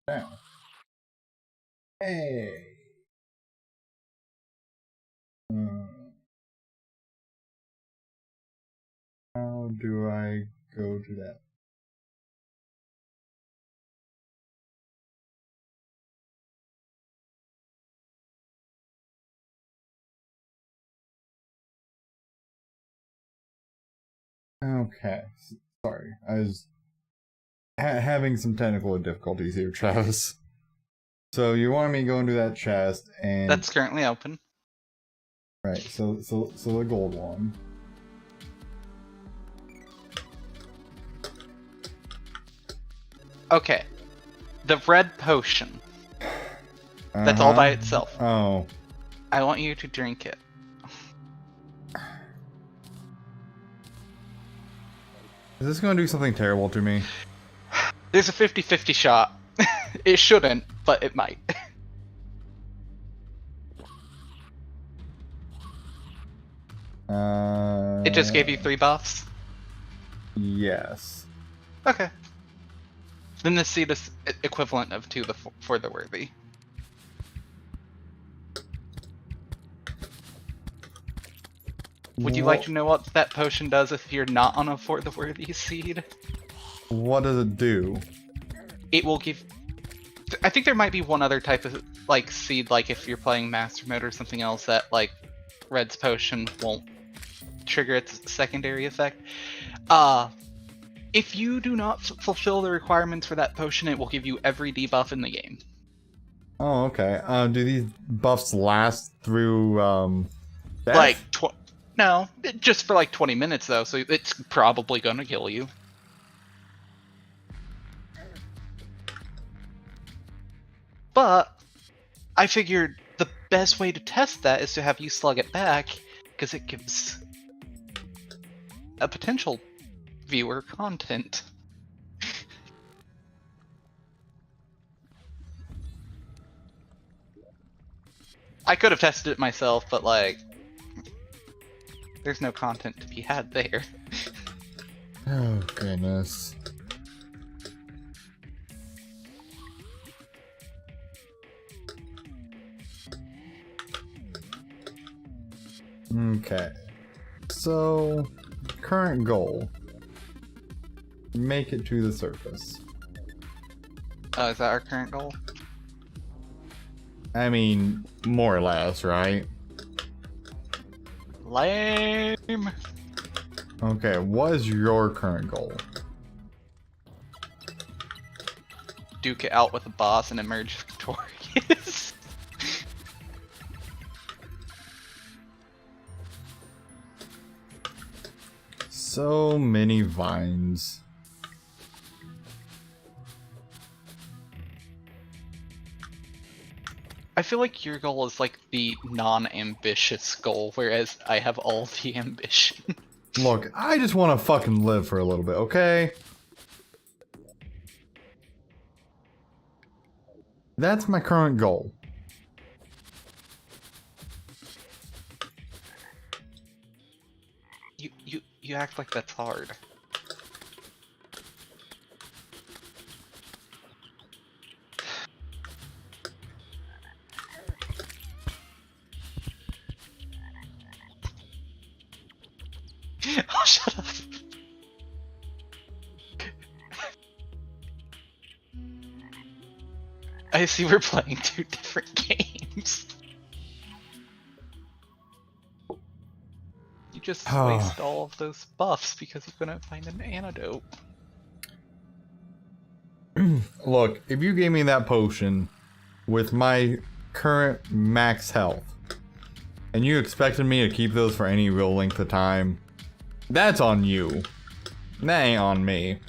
Down. Hey. How do I go to that? Okay. Sorry. I was having some technical difficulties here, Travis. So you want me to go into that chest and That's currently open. right, so the gold one. Okay. The red potion. That's all by itself. Oh. I want you to drink it. Is this gonna do something terrible to me? There's a 50-50 shot. It shouldn't, but it might. It just gave you 3 buffs? Yes. Okay. Then the seed is equivalent of to the for the worthy. Would you like to know what that potion does if you're not on a for the worthy seed? What does it do? It will give... I think there might be one other type of like seed, like if you're playing Master Mode or something else, that like Red's potion won't trigger its secondary effect. If you do not fulfill the requirements for that potion, it will give you every debuff in the game. Oh, okay. Do these buffs last through death? Like no, just for like 20 minutes though, so it's probably gonna kill you. But I figured the best way to test that is to have you slug it back, because it gives a potential viewer content. I could have tested it myself, but like, there's no content to be had there. Oh, goodness. Okay. So, current goal. Make it to the surface. Oh, is that our current goal? I mean, more or less, right? Lame! Okay, what is your current goal? Duke it out with a boss and emerge victorious. So many vines. I feel like your goal is like the non-ambitious goal, whereas I have all the ambition. Look, I just want to fucking live for a little bit, okay? That's my current goal. You act like that's hard. Oh, shut up. I see we're playing 2 different games. You just wasted all of those buffs because you couldn't find an antidote. Look, if you gave me that potion with my current max health, and you expected me to keep those for any real length of time, that's on you. That ain't on me.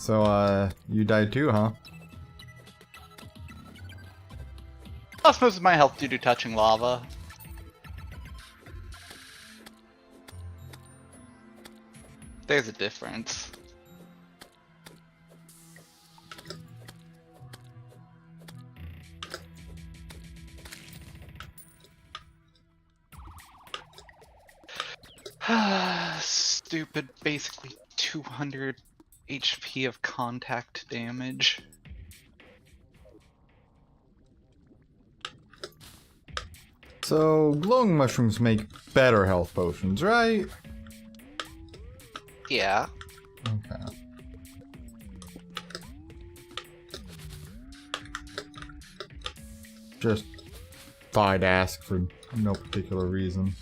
So, you died too, huh? Lost most of my health due to touching lava. There's a difference. Stupid, basically 200 HP of contact damage. So, glowing mushrooms make better health potions, right? Yeah. Okay. Just thought I'd ask for no particular reason.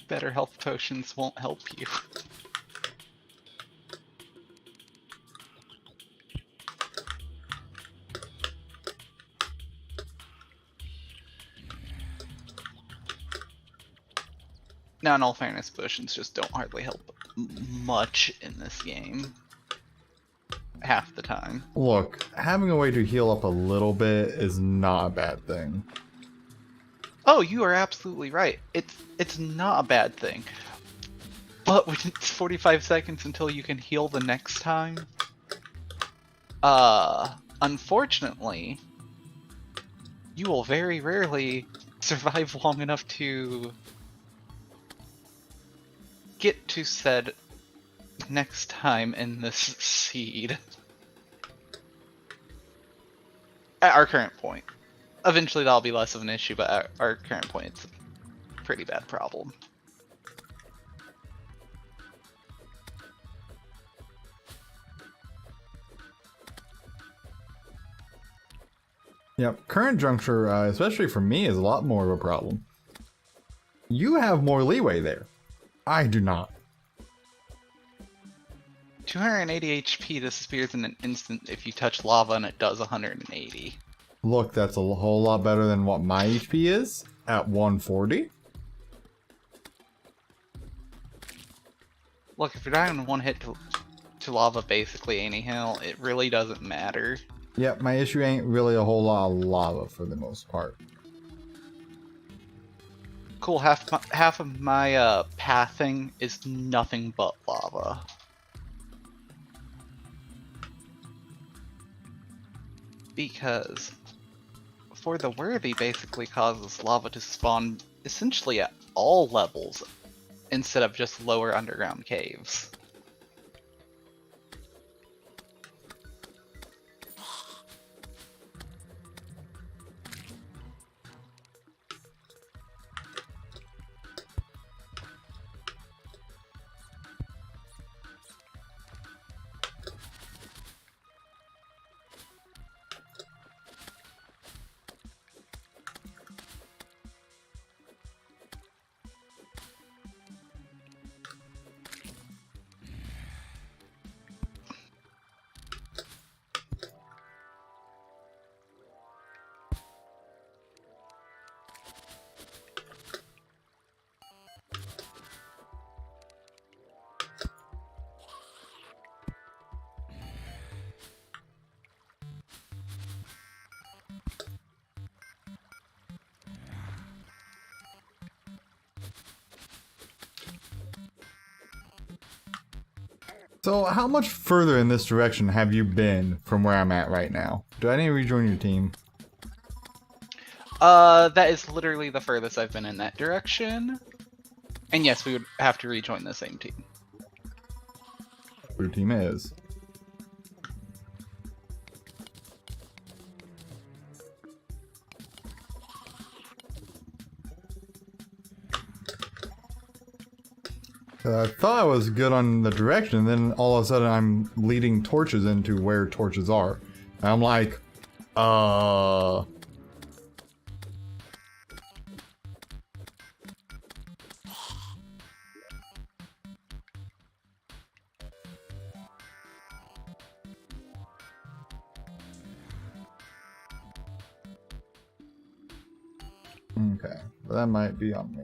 Better health potions won't help you. Now, in all fairness, potions just don't hardly help much in this game. Half the time. Look, having a way to heal up a little bit is not a bad thing. Oh, you are absolutely right. It's not a bad thing. But when it's 45 seconds until you can heal the next time, unfortunately, you will very rarely survive long enough to get to said next time in this seed. At our current point. Eventually that'll be less of an issue, but at our current point it's a pretty bad problem. Yep, current juncture, especially for me, is a lot more of a problem. You have more leeway there. I do not. 280 HP disappears in an instant if you touch lava and it does 180. Look, that's a whole lot better than what my HP is at 140. Look, if you're dying in one hit to lava basically anyhow, it really doesn't matter. Yep, my issue ain't really a whole lot of lava for the most part. Cool, half of my pathing is nothing but lava. Because For the Worthy basically causes lava to spawn essentially at all levels instead of just lower underground caves. So, how much further in this direction have you been from where I'm at right now? Do I need to rejoin your team? That is literally the furthest I've been in that direction. And yes, we would have to rejoin the same team. Your team is. I thought I was good on the direction, then all of a sudden I'm leading torches into where torches are. And I'm like, Okay, that might be on me.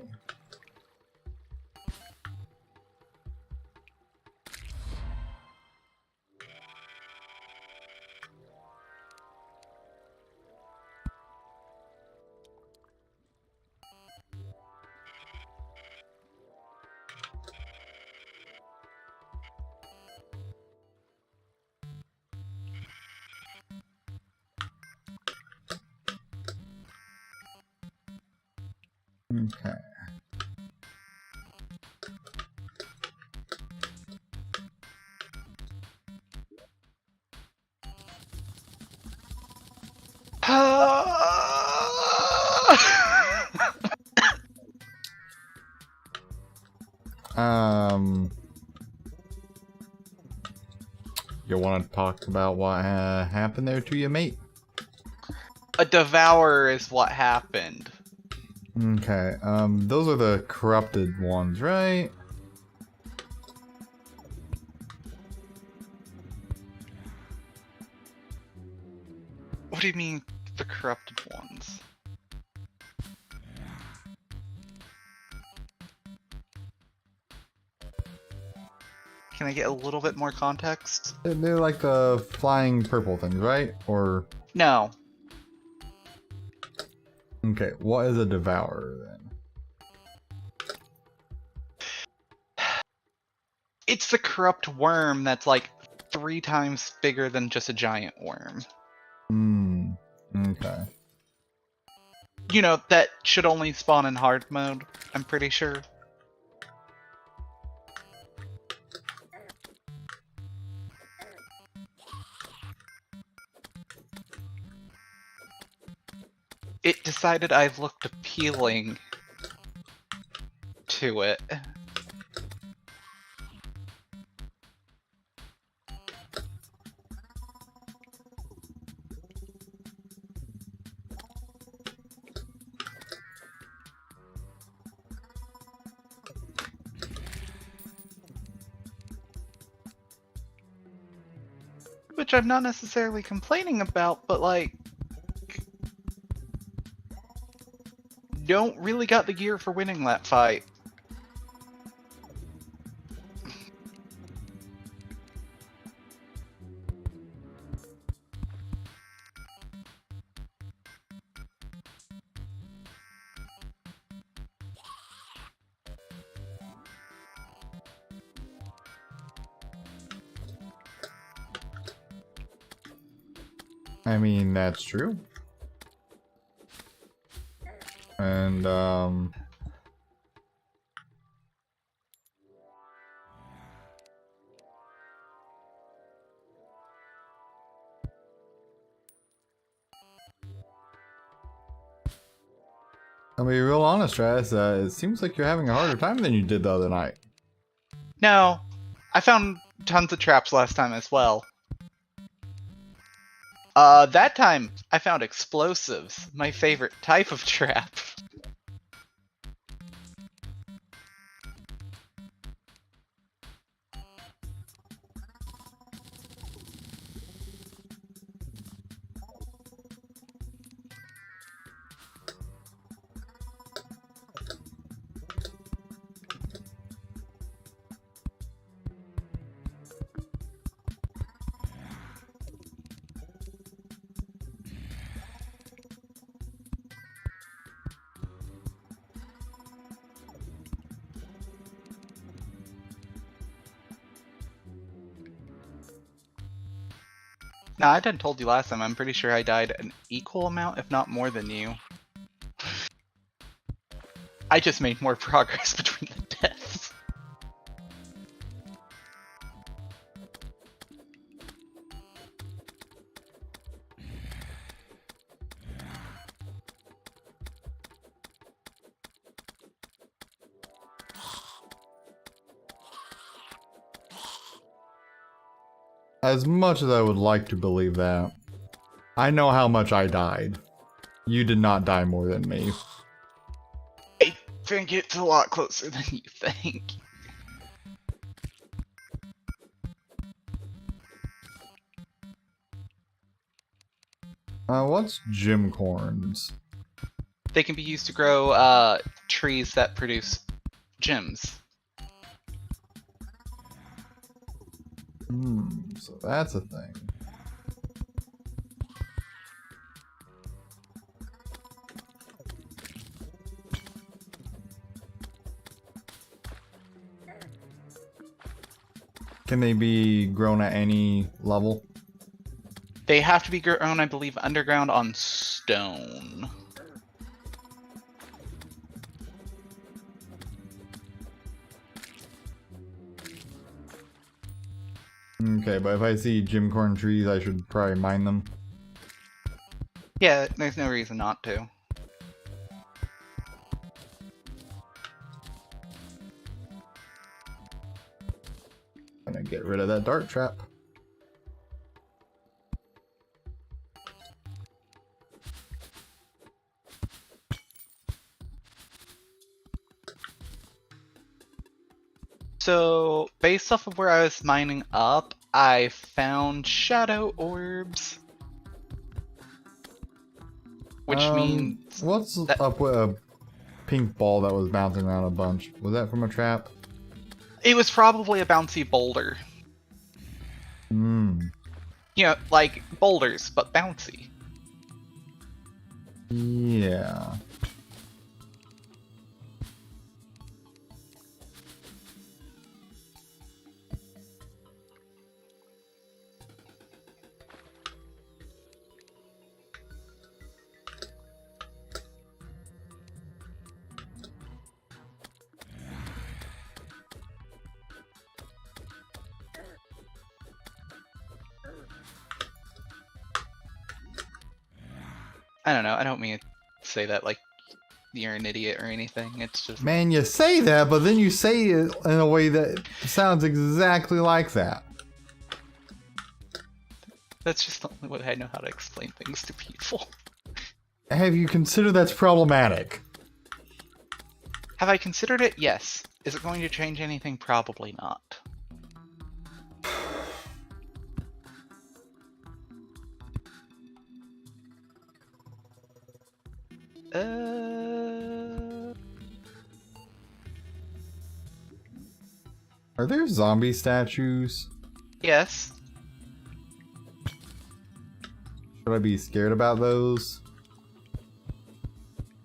Okay. You want to talk about what happened there to you, mate? A devourer is what happened. Okay, those are the corrupted ones, right? What do you mean, the corrupted ones? Can I get a little bit more context? They're like the flying purple things, right? Or... No. Okay, what is a devourer then? It's the corrupt worm that's like 3 times bigger than just a giant worm. Hmm. Okay. You know, that should only spawn in hard mode, I'm pretty sure. It decided I looked appealing to it. Which I'm not necessarily complaining about, but like... don't really got the gear for winning that fight. I mean, that's true. And, I'll be real honest, Travis, it seems like you're having a harder time than you did the other night. No, I found tons of traps last time as well. That time I found explosives, my favorite type of trap. Now, I done told you last time, I'm pretty sure I died an equal amount, if not more than you. I just made more progress between the deaths. As much as I would like to believe that, I know how much I died. You did not die more than me. I think it's a lot closer than you think. What's Jim Corns? They can be used to grow trees that produce gems. So that's a thing. Can they be grown at any level? They have to be grown, I believe, underground on stone. Okay, but if I see gem corn trees, I should probably mine them. Yeah, there's no reason not to. Gonna get rid of that dart trap. So, based off of where I was mining up, I found shadow orbs. Which means what's that up with a pink ball that was bouncing around a bunch? Was that from a trap? it was probably a bouncy boulder. Hmm. You know, like boulders, but bouncy. Yeah. I don't know, I don't mean to say that like you're an idiot or anything. It's just... Man, you say that, but then you say it in a way that sounds exactly like that. That's just the only way I know how to explain things to people. Have you considered that's problematic? Have I considered it? Yes. Is it going to change anything? Probably not. Are there zombie statues? Yes. Should I be scared about those?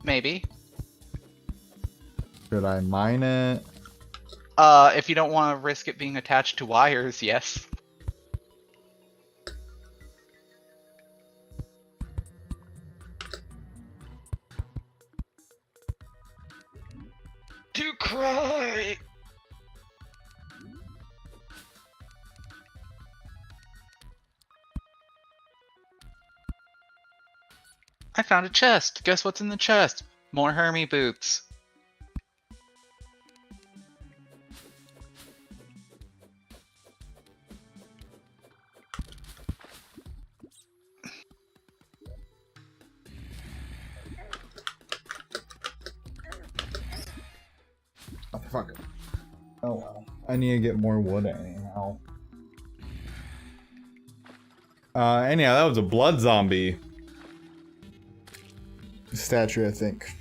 Maybe. Should I mine it? If you don't want to risk it being attached to wires, yes. To cry! I found a chest. Guess what's in the chest? More Hermie boots. Oh, fuck it. Oh well. I need to get more wood anyhow. Anyhow, that was a blood zombie statue, I think.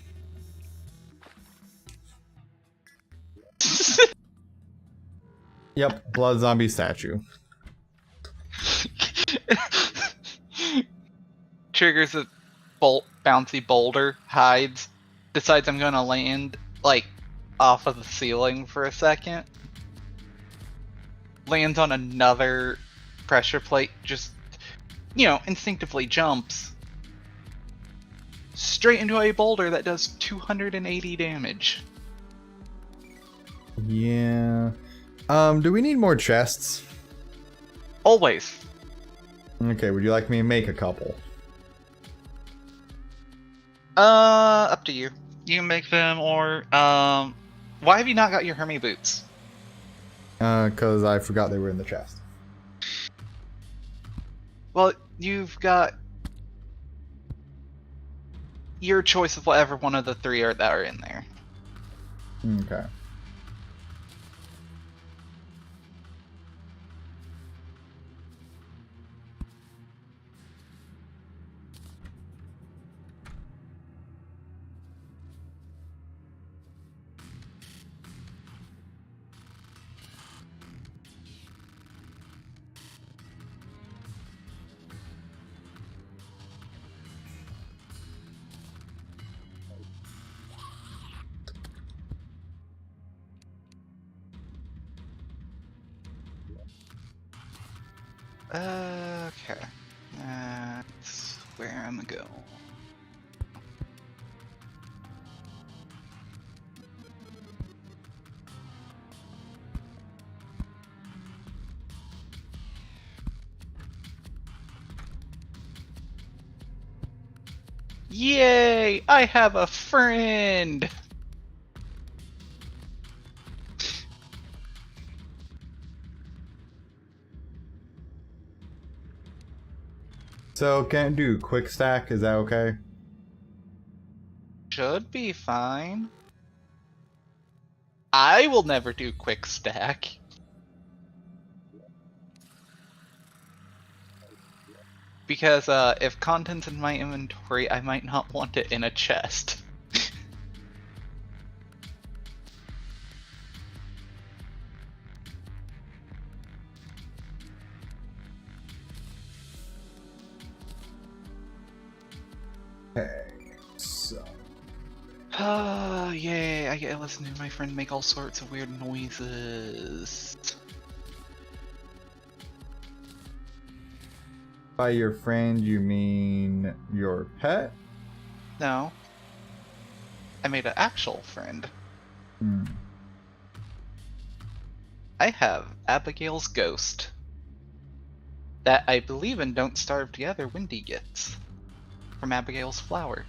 Yep, blood zombie statue. Triggers a bouncy boulder, hides, decides I'm gonna land, like, off of the ceiling for a second. Lands on another pressure plate, just, you know, instinctively jumps. Straight into a boulder that does 280 damage. Yeah. Do we need more chests? Always. Okay, would you like me to make a couple? Up to you. You can make them, or, why have you not got your Hermie boots? Cause I forgot they were in the chest. Well, you've got your choice of whatever one of the three are that are in there. Okay. Okay. That's where I'm going. Yay! I have a friend! So can't do quick stack, is that okay? Should be fine. I will never do quick stack. Because if content's in my inventory, I might not want it in a chest. Okay, so Oh, yay, I get to listen to my friend make all sorts of weird noises. by your friend you mean your pet? No. I made an actual friend. Hmm. I have Abigail's ghost. That I believe in Don't Starve Together Wendy gets. From Abigail's flower.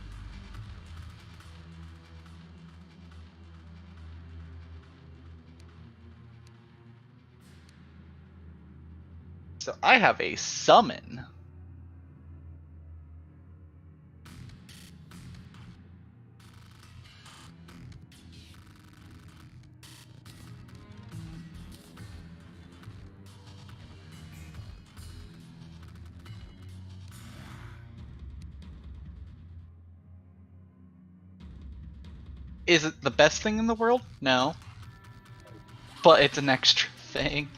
So I have a summon. Is it the best thing in the world? No. But it's an extra thing.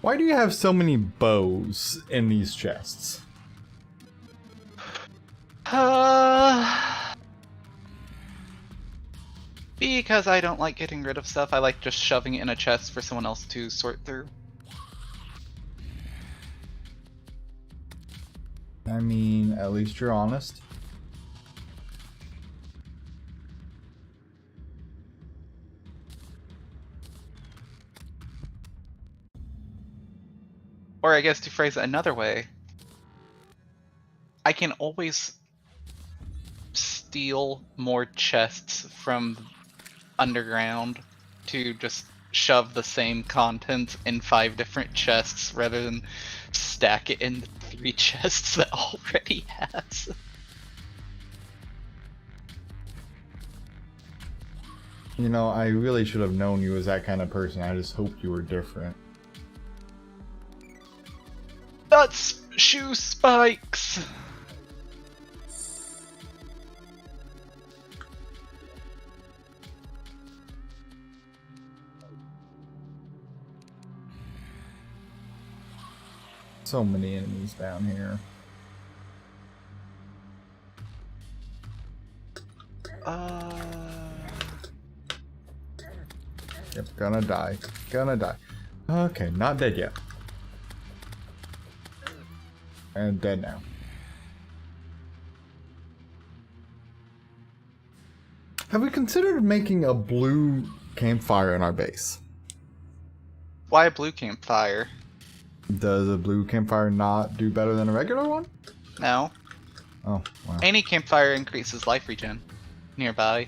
Why do you have so many bows in these chests? Because I don't like getting rid of stuff, I like just shoving it in a chest for someone else to sort through. I mean, at least you're honest. Or I guess to phrase it another way, I can always steal more chests from underground to just shove the same contents in 5 different chests rather than stack it in 3 chests that already has. You know, I really should have known you as that kind of person. I just hoped you were different. That's shoe spikes! So many enemies down here. Yep, gonna die. Gonna die. Okay, not dead yet. And dead now. Have we considered making a blue campfire in our base? Why a blue campfire? Does a blue campfire not do better than a regular one? No. Oh, wow. Any campfire increases life regen nearby.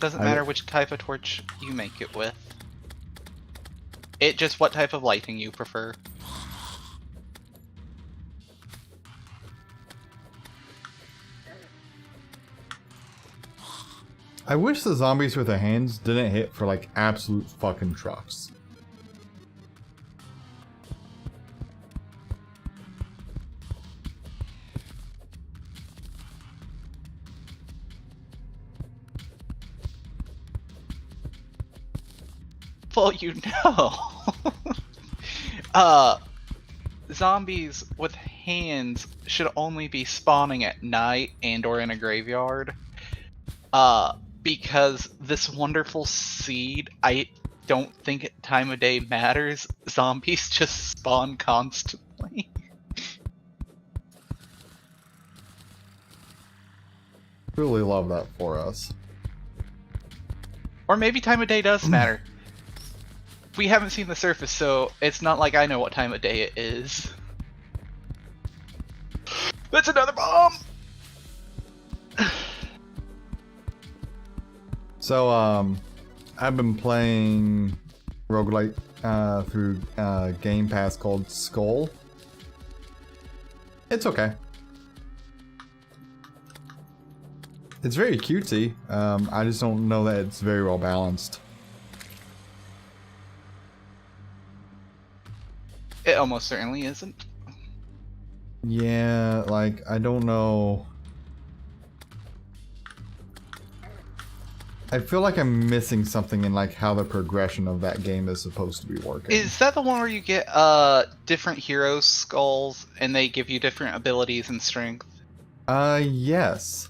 Doesn't matter which type of torch you make it with. It just what type of lighting you prefer. I wish the zombies with their hands didn't hit for like absolute fucking trucks. Well, you know. Zombies with hands should only be spawning at night and or in a graveyard. Because this wonderful seed, don't think time of day matters, zombies just spawn constantly. Really love that for us. Or maybe time of day does matter. We haven't seen the surface, so it's not like I know what time of day it is. That's another bomb! So, I've been playing roguelite through Game Pass called Skull. It's okay. It's very cutesy. I just don't know that it's very well balanced. It almost certainly isn't. Yeah, like, I don't know. I feel like I'm missing something in like how the progression of that game is supposed to be working. Is that the one where you get different heroes' skulls and they give you different abilities and strength? Yes.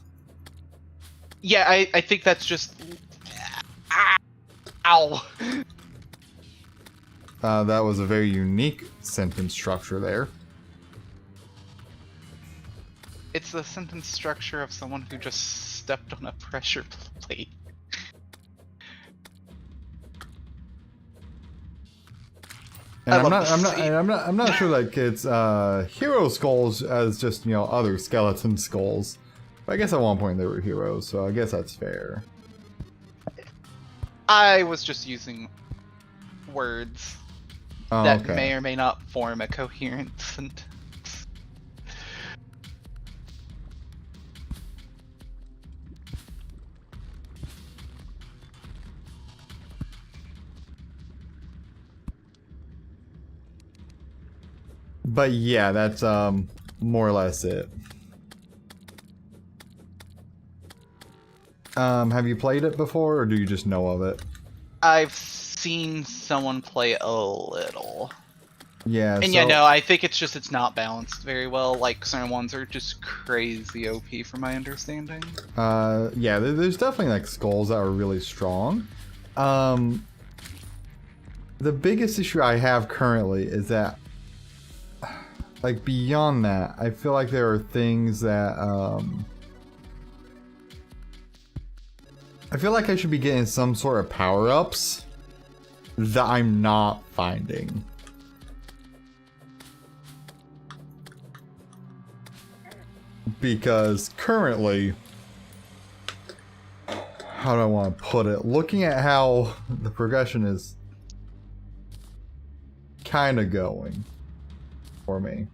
Yeah, I think that's just... Ow! That was a very unique sentence structure there. It's the sentence structure of someone who just stepped on a pressure plate. And I I'm love not, the I'm not sure like it's hero skulls as just, you know, other skeleton skulls. But I guess at one point they were heroes, so I guess that's fair. I was just using words Oh, that okay. may or may not form a coherent sentence. But yeah, that's more or less it. Have you played it before, or do you just know of it? I've seen someone play a little. Yeah, And so, yeah, no, I think it's not balanced very well. Like, certain ones are just crazy OP from my understanding. yeah, there's definitely like skulls that are really strong. The biggest issue I have currently is that, like, beyond that, I feel like there are things that, I feel like I should be getting some sort of power-ups that I'm not finding. Because currently, how do I want to put it? Looking at how the progression is kind of going for me.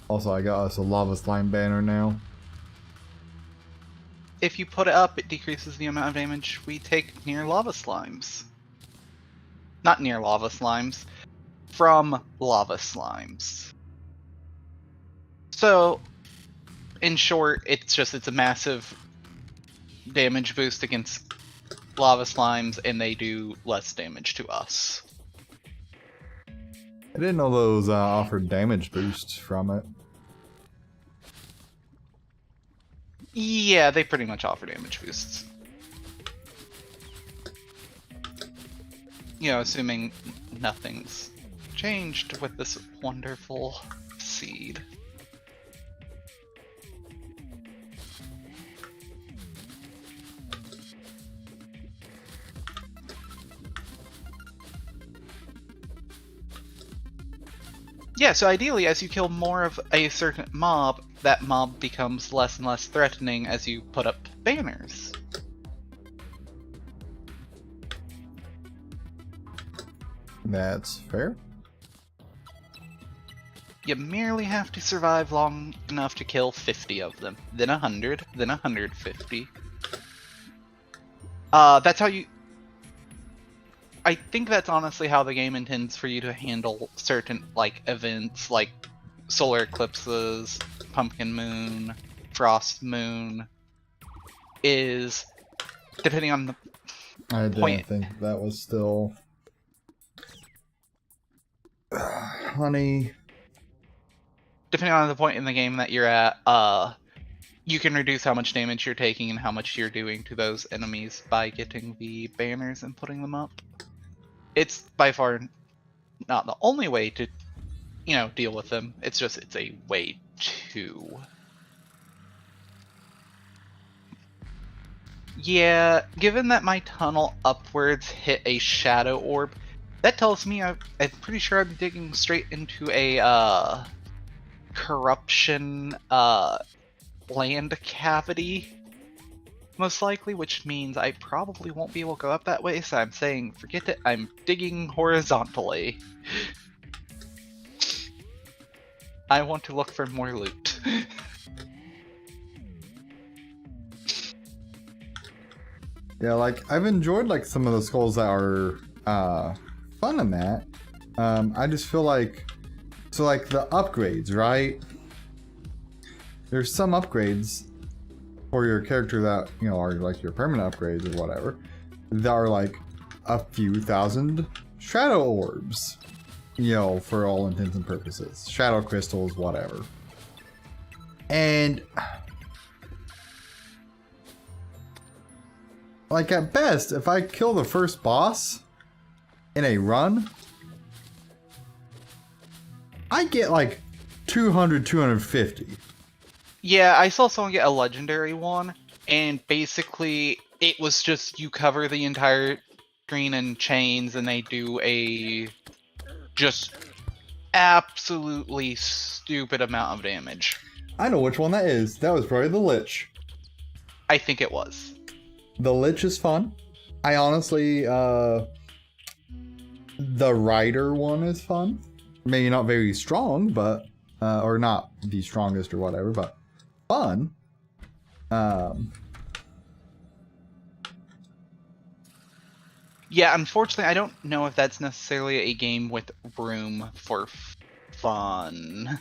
Also, I got us a lava slime banner now. If you put it up, it decreases the amount of damage we take near lava slimes. Not near lava slimes, from lava slimes. So, in short, it's a massive damage boost against lava slimes, and they do less damage to us. I didn't know those offered damage boosts from it. Yeah, they pretty much offer damage boosts. You know, assuming nothing's changed with this wonderful seed. Yeah, so ideally, as you kill more of a certain mob, that mob becomes less and less threatening as you put up banners. That's fair. You merely have to survive long enough to kill 50 of them, then 100, then 150. That's how you... I think that's honestly how the game intends for you to handle certain, like, events, like solar eclipses, pumpkin moon, frost moon, is depending on the I didn't point. think that was still... honey. Depending on the point in the game that you're at, you can reduce how much damage you're taking and how much you're doing to those enemies by getting the banners and putting them up. It's by far not the only way to, deal with them. It's a way to. Yeah, given that my tunnel upwards hit a shadow orb, that tells me I'm pretty sure I'm digging straight into a corruption land cavity, most likely, which means I probably won't be able to go up that way, so I'm saying forget it, I'm digging horizontally. I want to look for more loot. Yeah, like, I've enjoyed, like, some of the skulls that are fun in that. I just feel like... So, like, the upgrades, right? There's some upgrades for your character that, are, like, your permanent upgrades or whatever, that are, like, a few thousand shadow orbs. For all intents and purposes. Shadow crystals, whatever. And... like, at best, if I kill the first boss in a run, I get, like, 200, 250. Yeah, I saw someone get a legendary one, and basically, it was just you cover the entire screen in chains, and they do a just absolutely stupid amount of damage. I know which one that is. That was probably the Lich. I think it was. The Lich is fun. I honestly, the Rider one is fun. Maybe not very strong, but, or not the strongest or whatever, but fun. Yeah, unfortunately, I don't know if that's necessarily a game with room for fun.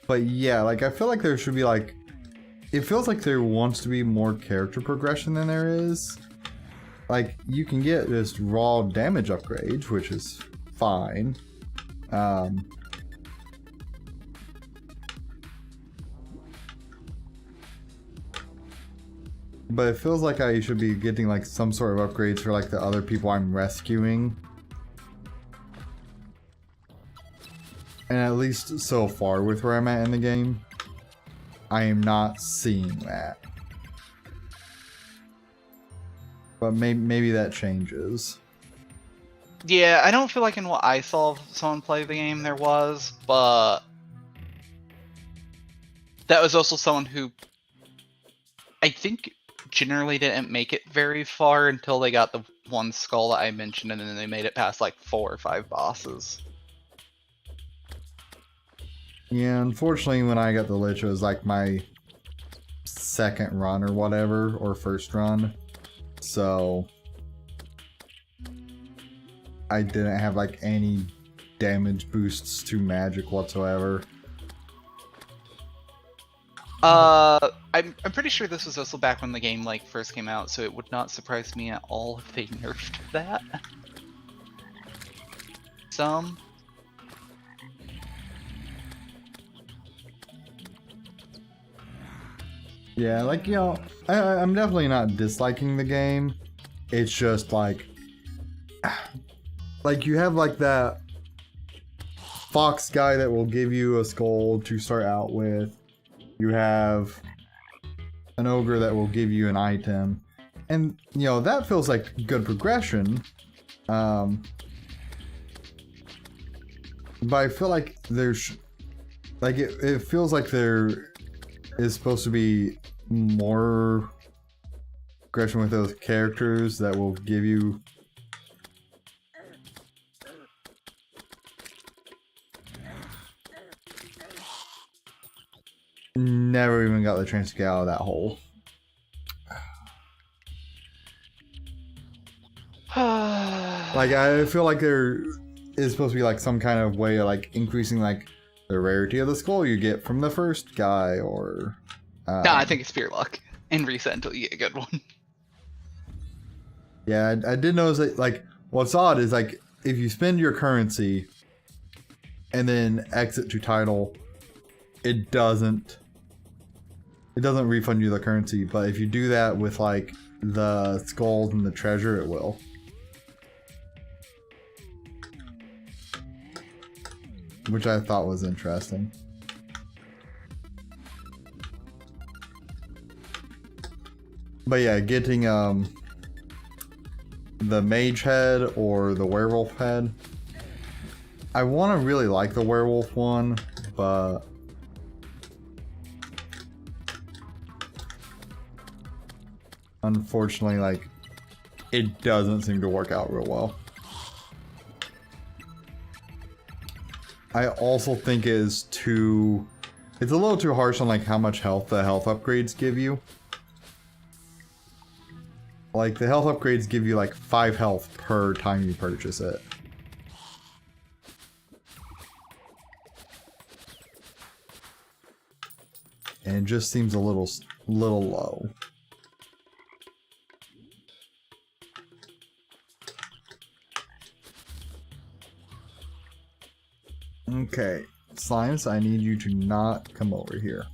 But yeah, like, I feel like there should be, like... It feels like there wants to be more character progression than there is. Like, you can get this raw damage upgrade, which is fine. But it feels like I should be getting, like, some sort of upgrades for, like, the other people I'm rescuing. And at least so far with where I'm at in the game, I am not seeing that. But maybe that changes. Yeah, I don't feel like in what I saw someone play the game there was, but that was also someone who I think generally didn't make it very far until they got the one skull that I mentioned, and then they made it past like 4 or 5 bosses. Yeah, unfortunately when I got the Lich, it was like my second run or whatever, or first run. So I didn't have like any damage boosts to magic whatsoever. I'm pretty sure this was also back when the game like first came out, so it would not surprise me at all if they nerfed that. Some. Yeah, like, I'm definitely not disliking the game. It's just like you have like that fox guy that will give you a skull to start out with. You have an ogre that will give you an item. And, that feels like good progression. But I feel like there's... Like, it feels like there is supposed to be more progression with those characters that will give you... Never even got the chance to get out of that hole. Like, I feel like there is supposed to be like some kind of way of like increasing like the rarity of the skull you get from the first guy, or... No, I think it's pure luck. And reset until you get a good one. Yeah, I did notice that like What's odd is like if you spend your currency and then exit to title, it doesn't refund you the currency, but if you do that with like the skulls and the treasure, it will. Which I thought was interesting. But yeah, getting the mage head or the werewolf head. I want to really like the werewolf one, but unfortunately, like, it doesn't seem to work out real well. I also think it's a little too harsh on like how much health the health upgrades give you. Like, the health upgrades give you like 5 health per time you purchase it. And it just seems a little low. Okay, Slimes, I need you to not come over here.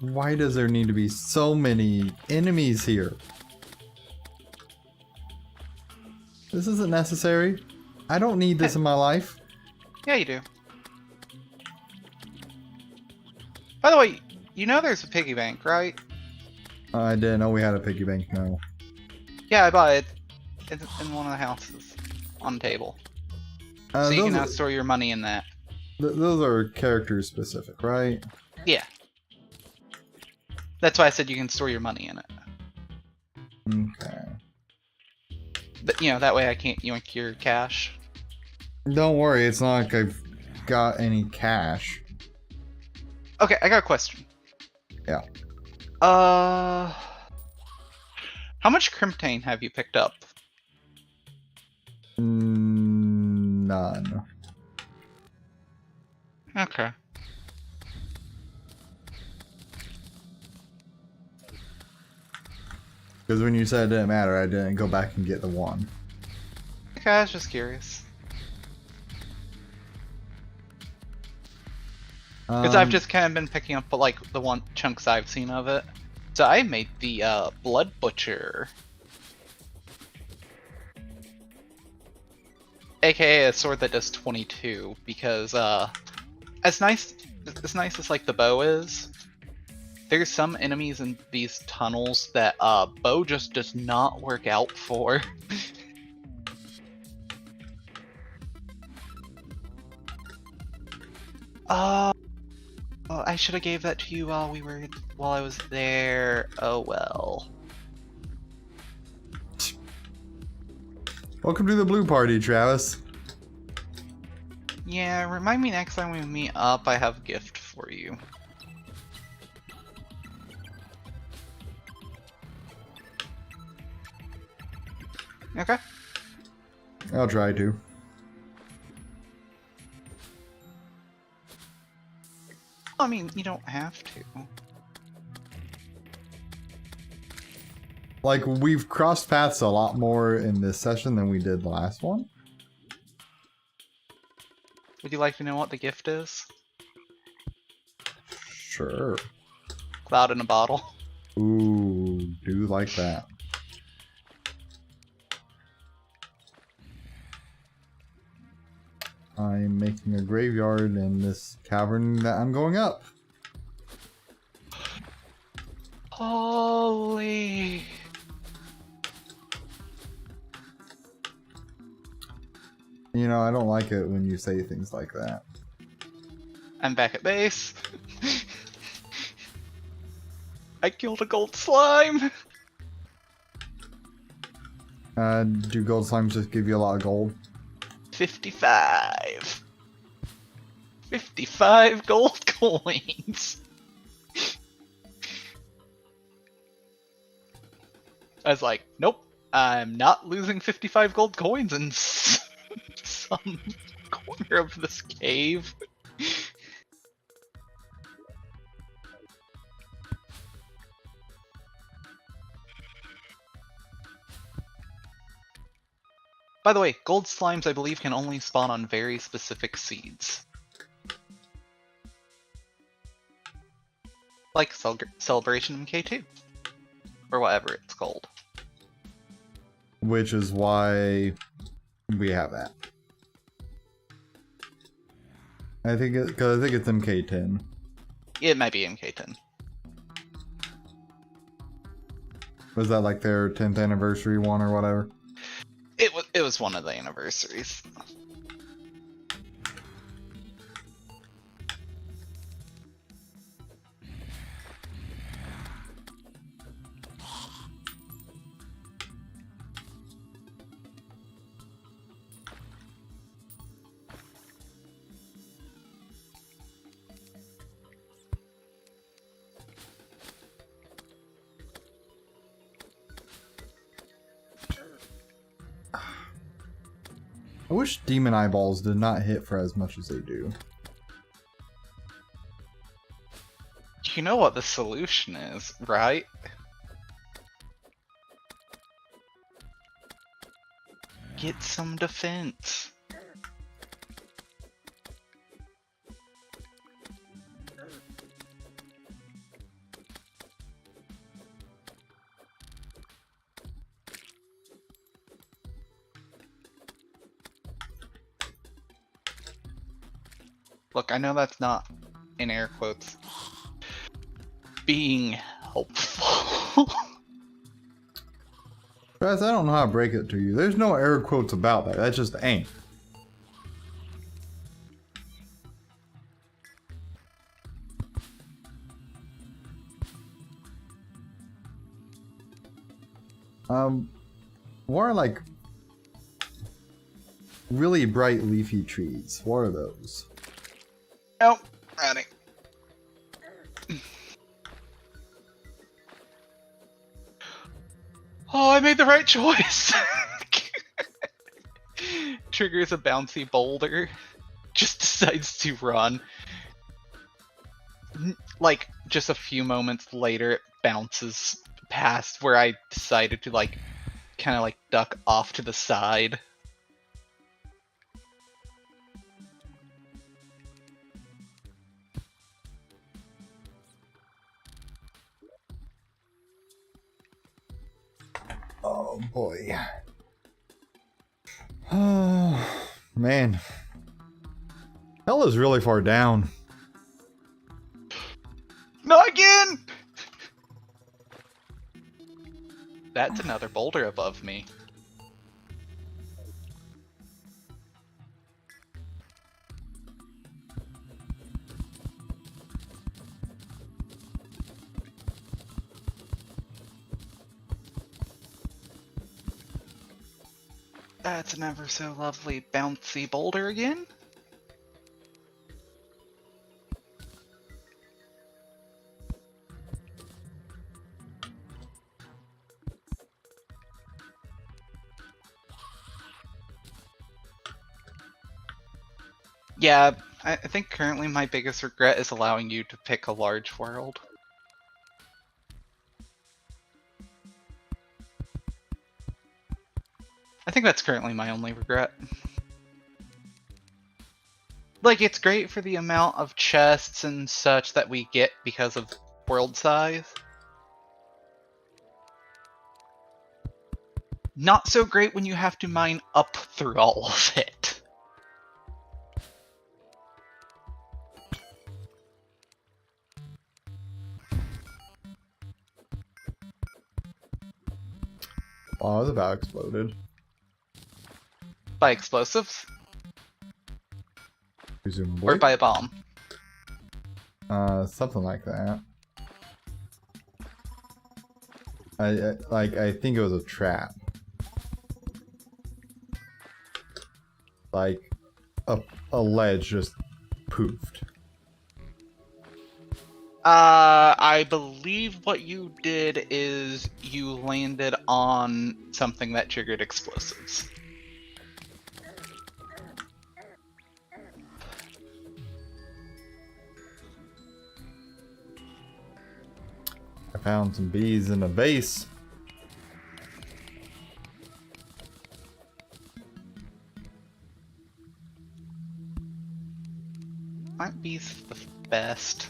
Why does there need to be so many enemies here? This isn't necessary. I don't need this in my life. Yeah, you do. By the way, you know there's a piggy bank, right? I didn't know we had a piggy bank, no. Yeah, I bought it in one of the houses on the table. So you can now store your money in that. Those are character specific, right? Yeah. That's why I said you can store your money in it. Okay. But, you know, that way I can't yoink your cash. Don't worry, it's not like I've got any cash. Okay, I got a question. Yeah. How much Crimtane have you picked up? None. Okay. Because when you said it didn't matter, I didn't go back and get the one. Okay, I was just curious. Because I've just kind of been picking up like the one chunks I've seen of it. So I made the Blood Butcher. AKA a sword that does 22, because as nice as like the bow is, there's some enemies in these tunnels that bow just does not work out for. I should have gave that to you while I was there. Oh well. Welcome to the blue party, Travis. Yeah, remind me next time we meet up, I have a gift for you. Okay. I'll try to. I mean, you don't have to. Like, we've crossed paths a lot more in this session than we did the last one. Would you like to know what the gift is? Sure. Cloud in a bottle. Ooh, do like that. I'm making a graveyard in this cavern that I'm going up. Holy. You know, I don't like it when you say things like that. I'm back at base. I killed a gold slime. Do gold slimes just give you a lot of gold? 55. 55 gold coins. I was like, nope, I'm not losing 55 gold coins in some corner of this cave. By the way, gold slimes, I believe, can only spawn on very specific seeds. Like Celebration MK2. Or whatever it's called. Which is why we have that. I think it's MK10. It might be MK10. Was that like their 10th anniversary one or whatever? It was one of the anniversaries. I wish demon eyeballs did not hit for as much as they do. You know what the solution is, right? Get some defense. Look, I know that's not, in air quotes, being helpful. Guys, I don't know how to break it to you. There's no air quotes about that. That just ain't. What are like really bright leafy trees? What are those? Nope, running. Oh, I made the right choice. Triggers a bouncy boulder. Just decides to run. Like, just a few moments later, it bounces past where I decided to, like, kind of, like, duck off to the side. Oh boy. Oh man. Hell is really far down. Not again! That's another boulder above me. That's an ever so lovely bouncy boulder again. Yeah, I think currently my biggest regret is allowing you to pick a large world. I think that's currently my only regret. Like, it's great for the amount of chests and such that we get because of world size. Not so great when you have to mine up through all of it. Oh, I was about exploded. By explosives? Presumably. Or by a bomb? Something like that. I think it was a trap. Like a ledge just poofed. I believe what you did is you landed on something that triggered explosives. found some bees in a vase. Aren't bees the best?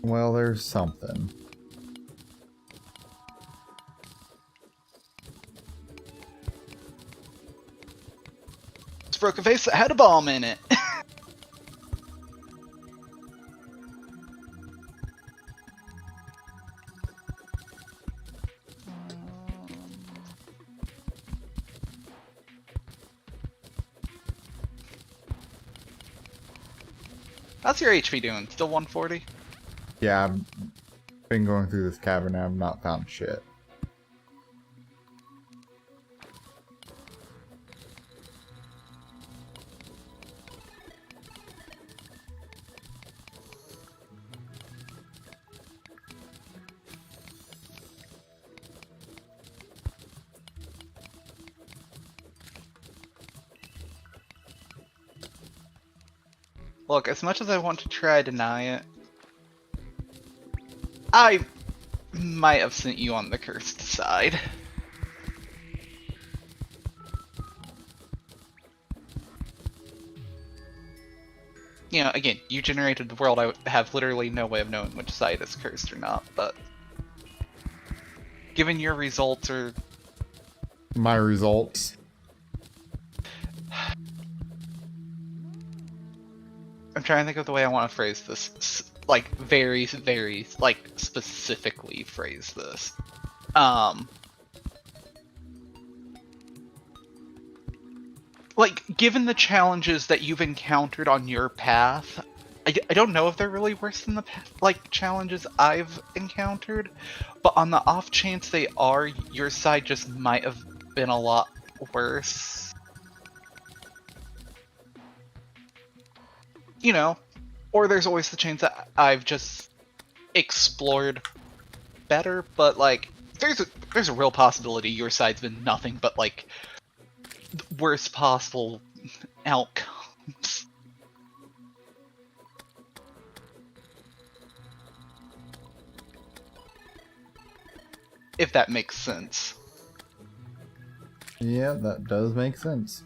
Well, there's something. This broke a vase that had a bomb in it. How's your HP doing? Still 140? Yeah, I've been going through this cavern and I've not found shit. Look, as much as I want to try deny it, I might have sent you on the cursed side. You know, again, you generated the world. I have literally no way of knowing which side is cursed or not, but given your results are... My results. I'm trying to think of the way I want to phrase this. Like, very, very, like, specifically phrase this. Like, given the challenges that you've encountered on your path, I don't know if they're really worse than the, like, challenges I've encountered, but on the off chance they are, your side just might have been a lot worse. You know, or there's always the chance that I've just explored better, but like there's a real possibility your side's been nothing but like the worst possible outcomes. If that makes sense. Yeah, that does make sense.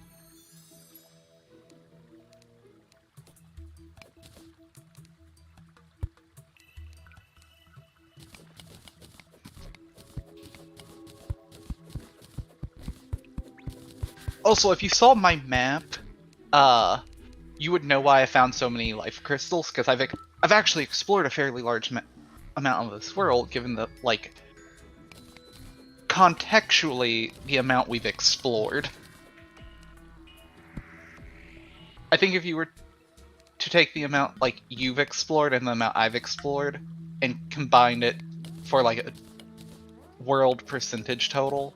Also, if you saw my map, you would know why I found so many life crystals, because I've actually explored a fairly large amount of this world, given the, like, contextually, the amount we've explored. I think if you were to take the amount, like, you've explored and the amount I've explored, and combined it for, like, a world percentage total,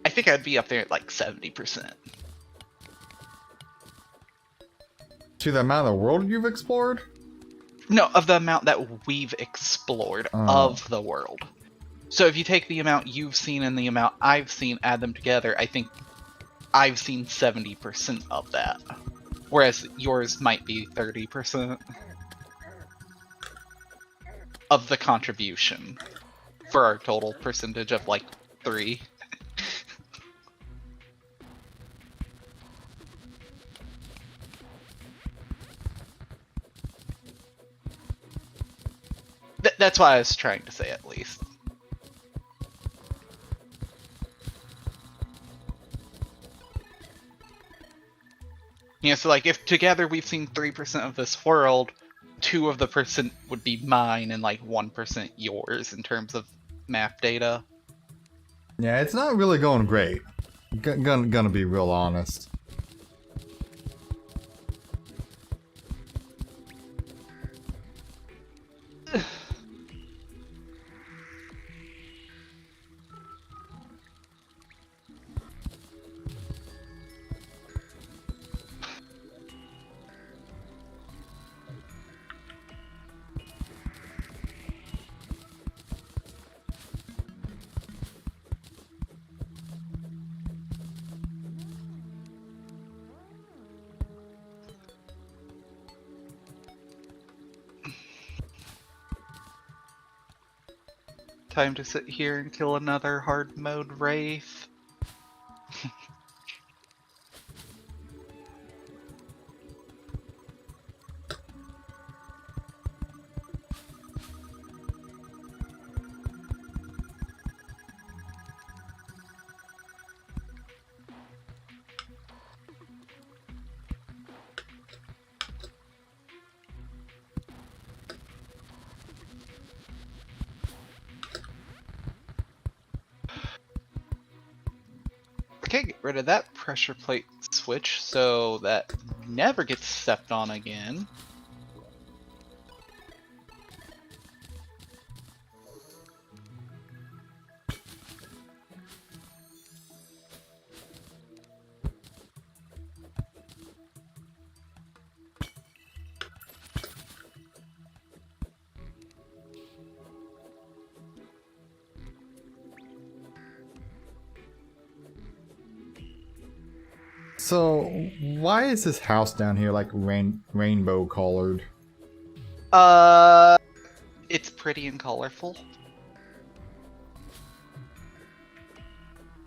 I think I'd be up there at like 70%. To the amount of the world you've explored? No, of the amount that we've explored of the world. So if you take the amount you've seen and the amount I've seen, add them together, I think I've seen 70% of that. Whereas yours might be 30% of the contribution for our total percentage of like 3. That's what I was trying to say, at least. Yeah, so like, if together we've seen 3% of this world, 2 of the percent would be mine and like 1% yours in terms of map data. Yeah, it's not really going great. Gonna be real honest. Time to sit here and kill another hard mode wraith. Okay, get rid of that pressure plate switch so that never gets stepped on again. So, why is this house down here like rainbow colored? It's pretty and colorful.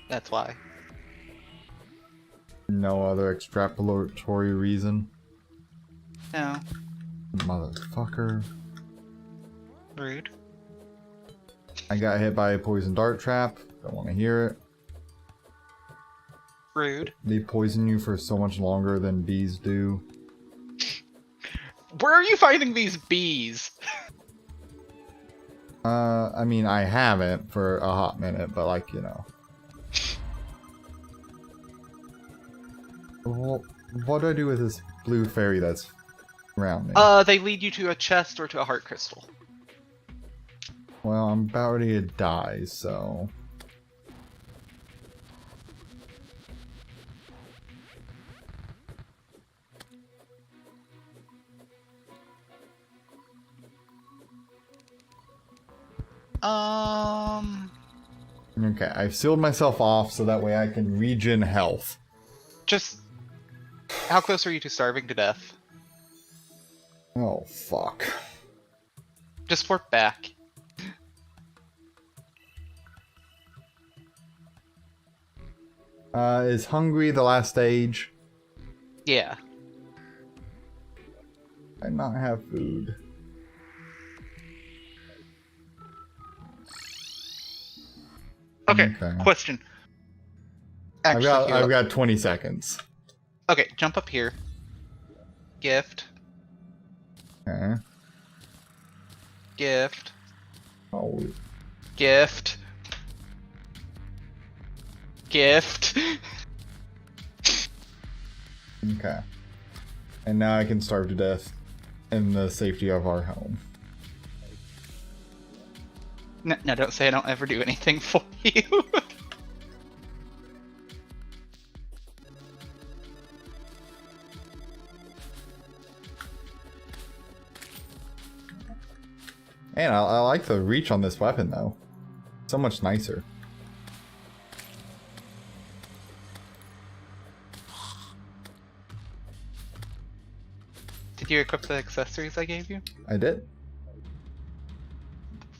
That's why. No other extrapolatory reason? No. Motherfucker. Rude. I got hit by a poison dart trap. Don't want to hear it. Rude. They poison you for so much longer than bees do. Where are you finding these bees? I mean, I haven't for a hot minute, but like, you know. Well, what do I do with this blue fairy that's around me? They lead you to a chest or to a heart crystal. Well, I'm about ready to die, so... Okay, I've sealed myself off so that way I can regen health. Just... How close are you to starving to death? Oh, fuck. Just work back. Is hungry the last stage? Yeah. I not have food. Okay, question. Actually, I've got 20 seconds. Okay, jump up here. Gift. Okay. Gift. Oh. Gift. Gift. Okay. And now I can starve to death in the safety of our home. No, don't say I don't ever do anything for you. Man, I like the reach on this weapon, though. So much nicer. Did you equip the accessories I gave you? I did.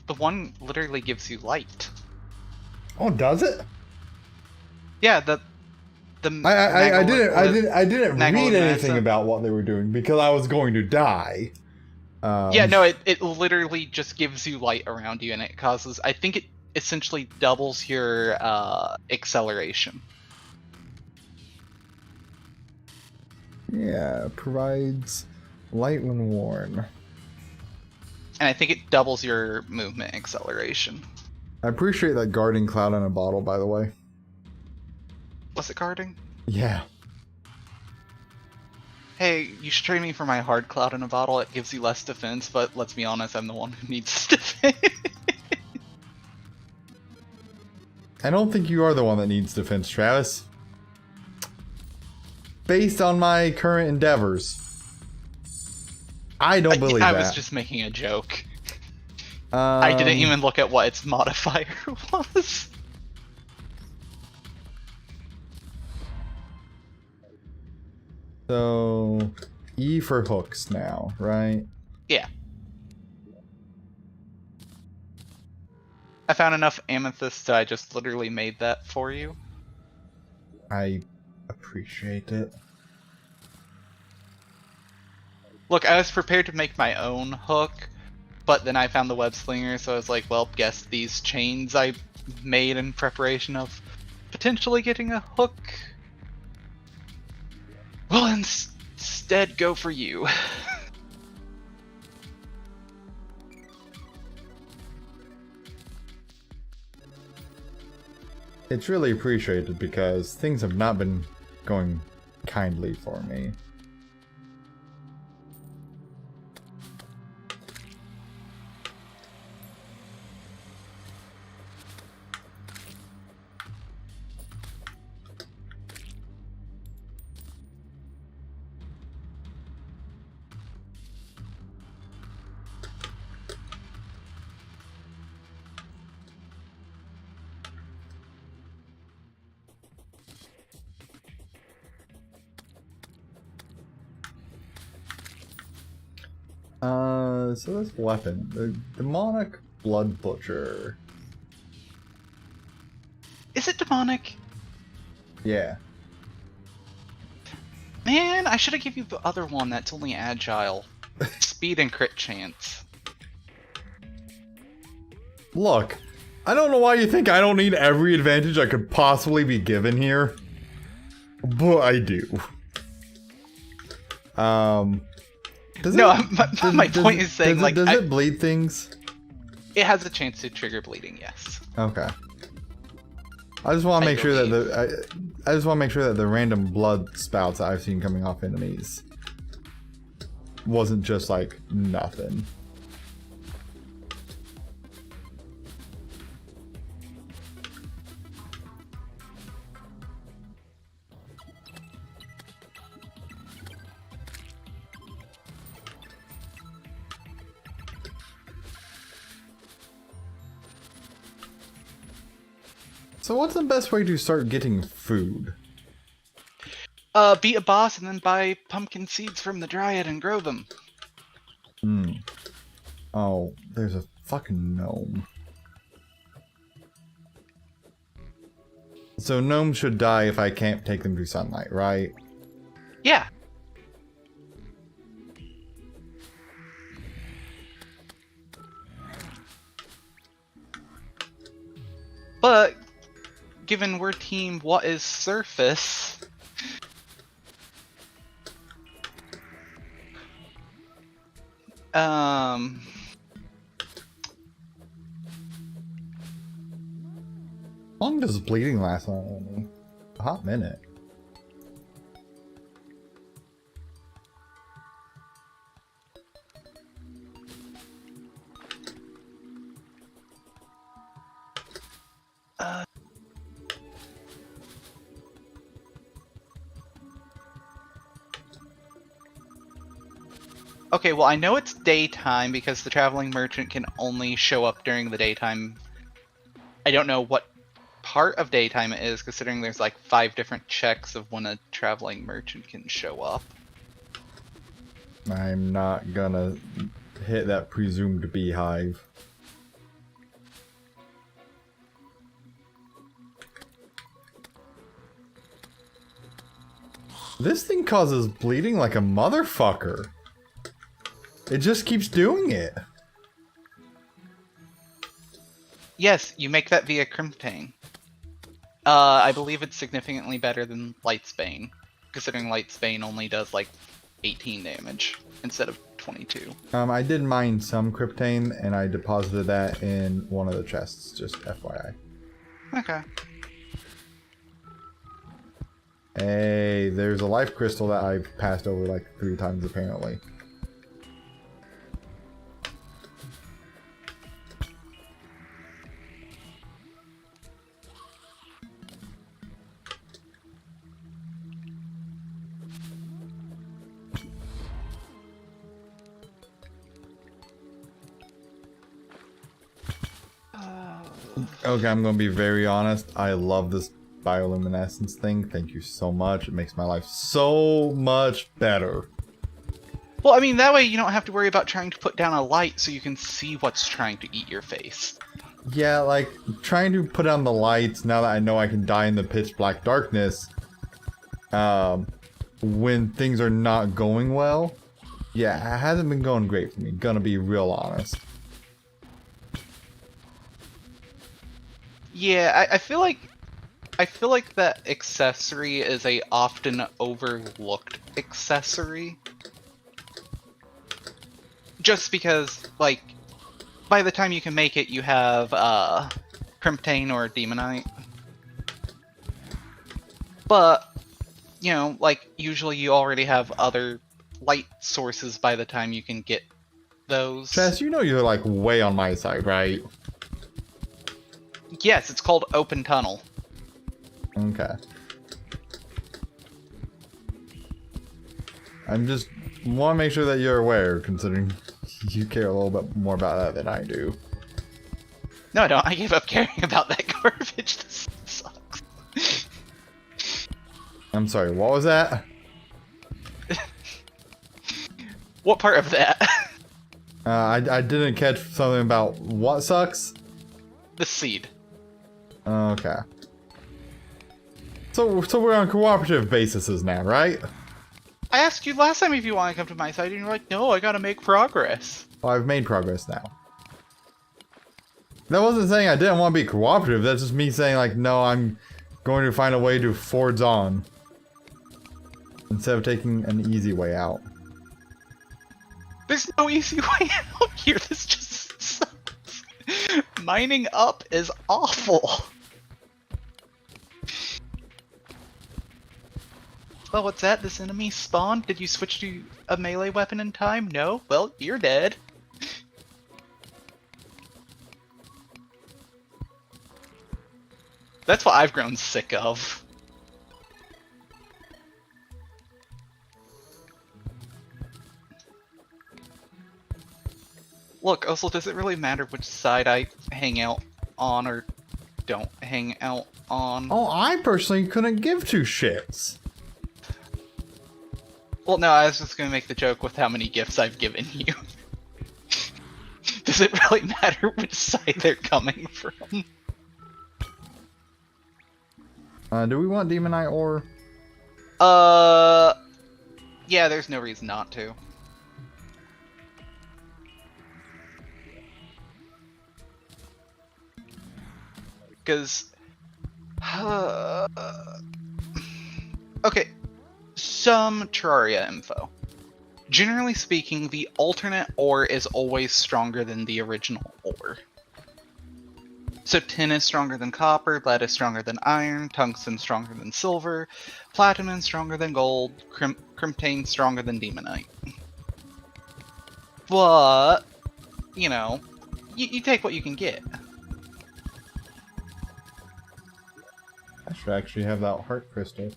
The one literally gives you light. Oh, does it? Yeah, the I didn't read anything Nagel- about what they were doing because I was going to die. Yeah, no, it literally just gives you light around you, and it causes... I think it essentially doubles your acceleration. Yeah, provides light when worn. And I think it doubles your movement acceleration. I appreciate that guarding cloud in a bottle, by the way. Was it guarding? Yeah. Hey, you should trade me for my hard cloud in a bottle. It gives you less defense, but let's be honest, I'm the one who needs defense. I don't think you are the one that needs defense, Travis. Based on my current endeavors. I don't believe that. I was just making a joke. I didn't even look at what its modifier was. So, E for hooks now, right? Yeah. I found enough amethyst that I just literally made that for you. I appreciate it. Look, I was prepared to make my own hook, but then I found the web slinger, so I was like, well, guess these chains I made in preparation of potentially getting a hook will instead go for you. It's really appreciated because things have not been going kindly for me. So this weapon, the demonic blood butcher. Is it demonic? Yeah. Man, I should have given you the other one that's only agile. Speed and crit chance. Look, I don't know why you think I don't need every advantage I could possibly be given here, but I do. My point is saying, like, does it bleed things? It has a chance to trigger bleeding, yes. Okay. I just want to make sure that I just want to make sure that the random blood spouts that I've seen coming off enemies wasn't just like nothing. So what's the best way to start getting food? Beat a boss and then buy pumpkin seeds from the dryad and grow them. Oh, there's a fucking gnome. So gnomes should die if I can't take them to sunlight, right? Yeah. But given we're team what is surface, how long does bleeding last on me? A hot minute. Okay, well, I know it's daytime because the traveling merchant can only show up during the daytime. I don't know what part of daytime it is, considering there's like 5 different checks of when a traveling merchant can show up. I'm not gonna hit that presumed beehive. This thing causes bleeding like a motherfucker. It just keeps doing it. Yes, you make that via Crimtane. I believe it's significantly better than Lightsbane, considering Lightsbane only does like 18 damage instead of 22. I did mine some Cryptane, and I deposited that in one of the chests, just FYI. Okay. Hey, there's a life crystal that I've passed over like 3 times apparently. Okay, I'm gonna be very honest. I love this bioluminescence thing. Thank you so much. It makes my life so much better. Well, I mean, that way you don't have to worry about trying to put down a light so you can see what's trying to eat your face. Yeah, like, trying to put on the lights now that I know I can die in the pitch black darkness, when things are not going well, yeah, it hasn't been going great for me, gonna be real honest. Yeah, I feel like that accessory is a often overlooked accessory. Just because, like, by the time you can make it, you have Crimtane or Demonite. But, you know, like, usually you already have other light sources by the time you can get those. Chess, you know you're like way on my side, right? Yes, it's called Open Tunnel. Okay. I'm just want to make sure that you're aware, considering you care a little bit more about that than I do. No, I don't. I gave up caring about that garbage. This sucks. I'm sorry, what was that? What part of that? I didn't catch something about what sucks? The seed. Okay. So we're on cooperative bases now, right? I asked you last time if you want to come to my side, and you're like, no, I gotta make progress. Well, I've made progress now. That wasn't saying I didn't want to be cooperative, that's just me saying like, no, I'm going to find a way to forge on. Instead of taking an easy way out. There's no easy way out here, this just sucks. Mining up is awful. Well, what's that? This enemy spawned? Did you switch to a melee weapon in time? No? Well, you're dead. That's what I've grown sick of. Look, also, does it really matter which side I hang out on or don't hang out on? Oh, I personally couldn't give two shits. Well, no, I was just gonna make the joke with how many gifts I've given you. Does it really matter which side they're coming from? Do we want Demonite ore? Yeah, there's no reason not to. Because... okay, some Terraria info. Generally speaking, the alternate ore is always stronger than the original ore. So tin is stronger than copper, lead is stronger than iron, tungsten stronger than silver, platinum stronger than gold, crimtane stronger than demonite. But, you know, you take what you can get. I should actually have that heart crystal.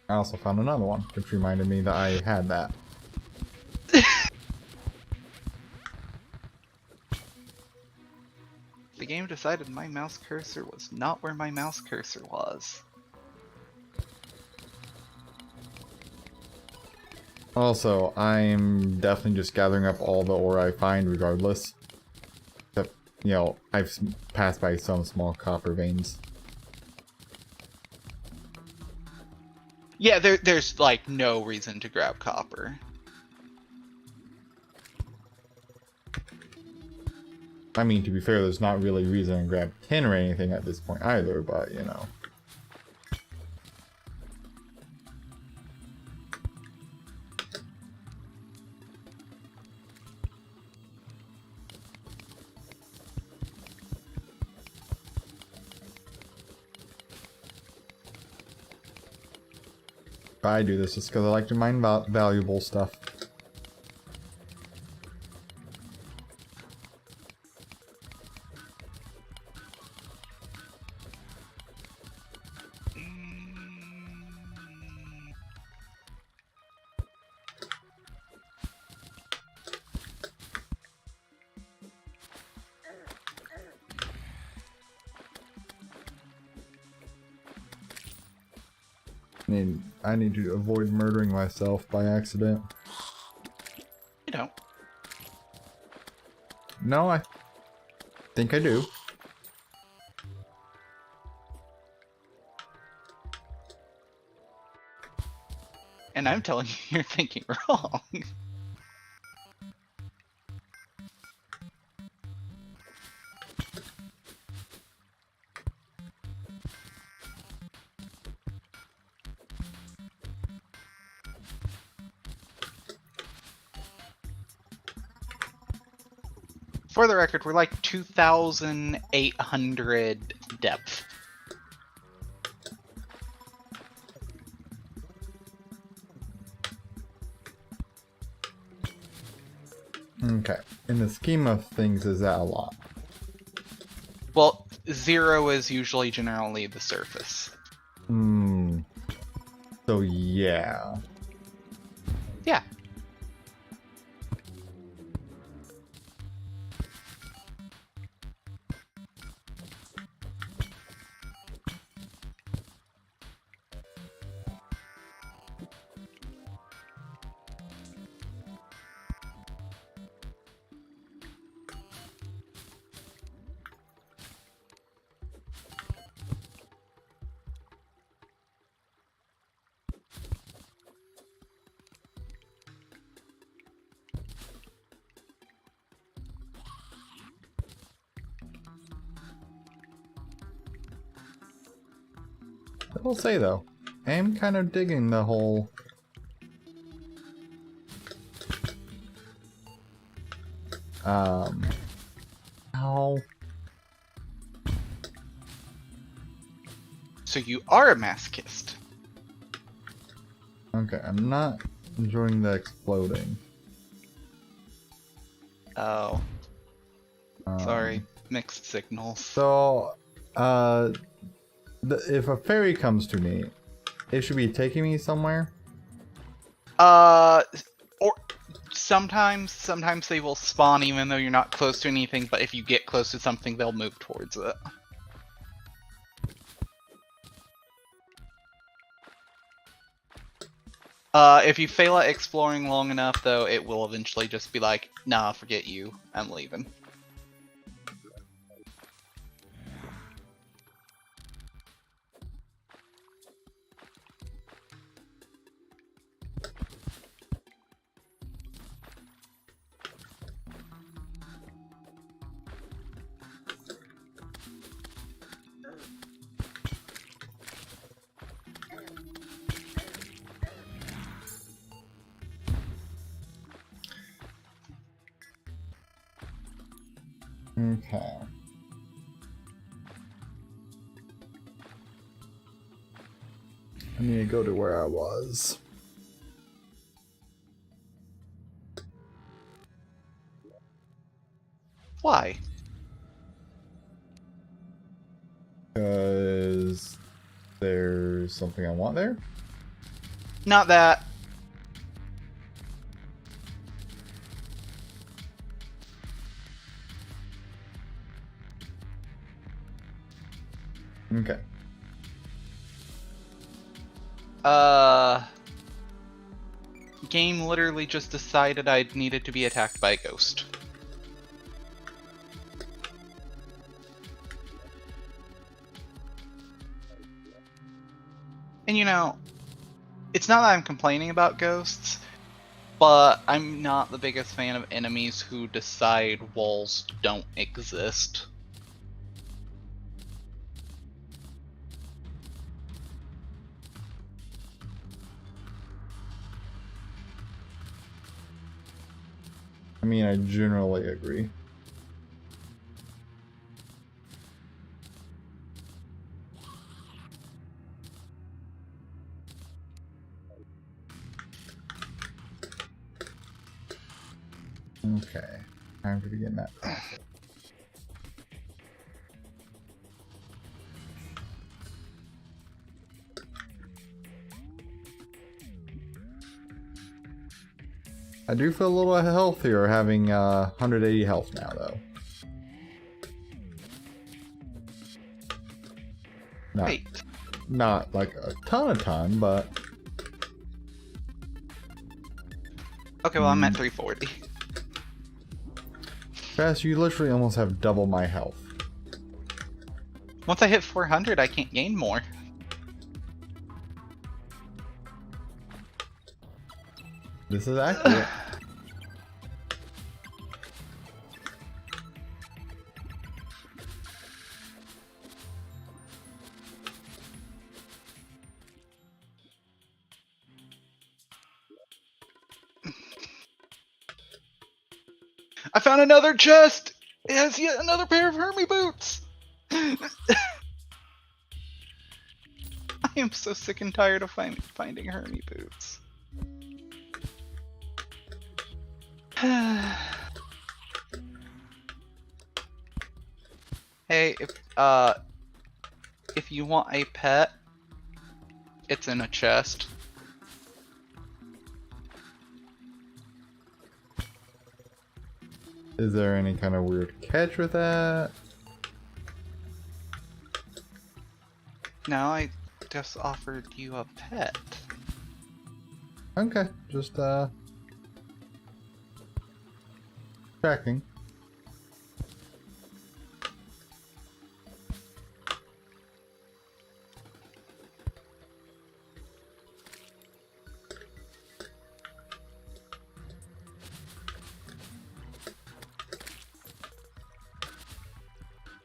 I also found another one, which reminded me that I had that. The game decided my mouse cursor was not where my mouse cursor was. Also, I'm definitely just gathering up all the ore I find regardless. Except, you know, I've passed by some small copper veins. Yeah, there's like no reason to grab copper. I mean, to be fair, there's not really reason to grab tin or anything at this point either, but, you know. I do this just because I like to mine valuable stuff. I need to avoid murdering myself by accident. You don't. No, I think I do. And I'm telling you, you're thinking wrong. For the record, we're like 2,800 depth. Okay. In the scheme of things, is that a lot? Well, 0 is usually generally the surface. Hmm. So yeah. Yeah. I will say though, I am kind of digging the whole how So you are a masochist. okay, I'm not enjoying the exploding. Oh, sorry. Mixed signals. So if a fairy comes to me, it should be taking me somewhere. Or sometimes they will spawn even though you're not close to anything, but if you get close to something, they'll move towards it. If you fail at exploring long enough, though, it will eventually just be like, nah, forget you, I'm leaving. Okay. I need to go to where I was. Why? Because there's something I want there. Not that. Okay. Game literally just decided I needed to be attacked by a ghost. And you know, it's not that I'm complaining about ghosts, but I'm not the biggest fan of enemies who decide walls don't exist. I mean, I generally agree. Okay. Time to begin that process. I do feel a little healthier having 180 health now, though. Wait. Not like a ton, but... Okay, well, I'm at 340. Fast, you literally almost have double my health. Once I hit 400, I can't gain more. This is accurate. I found another chest! It has yet another pair of Hermie boots! I am so sick and tired of finding Hermie boots. Hey, if you want a pet, it's in a chest. Is there any kind of weird catch with that? No, I just offered you a pet. Okay, just tracking.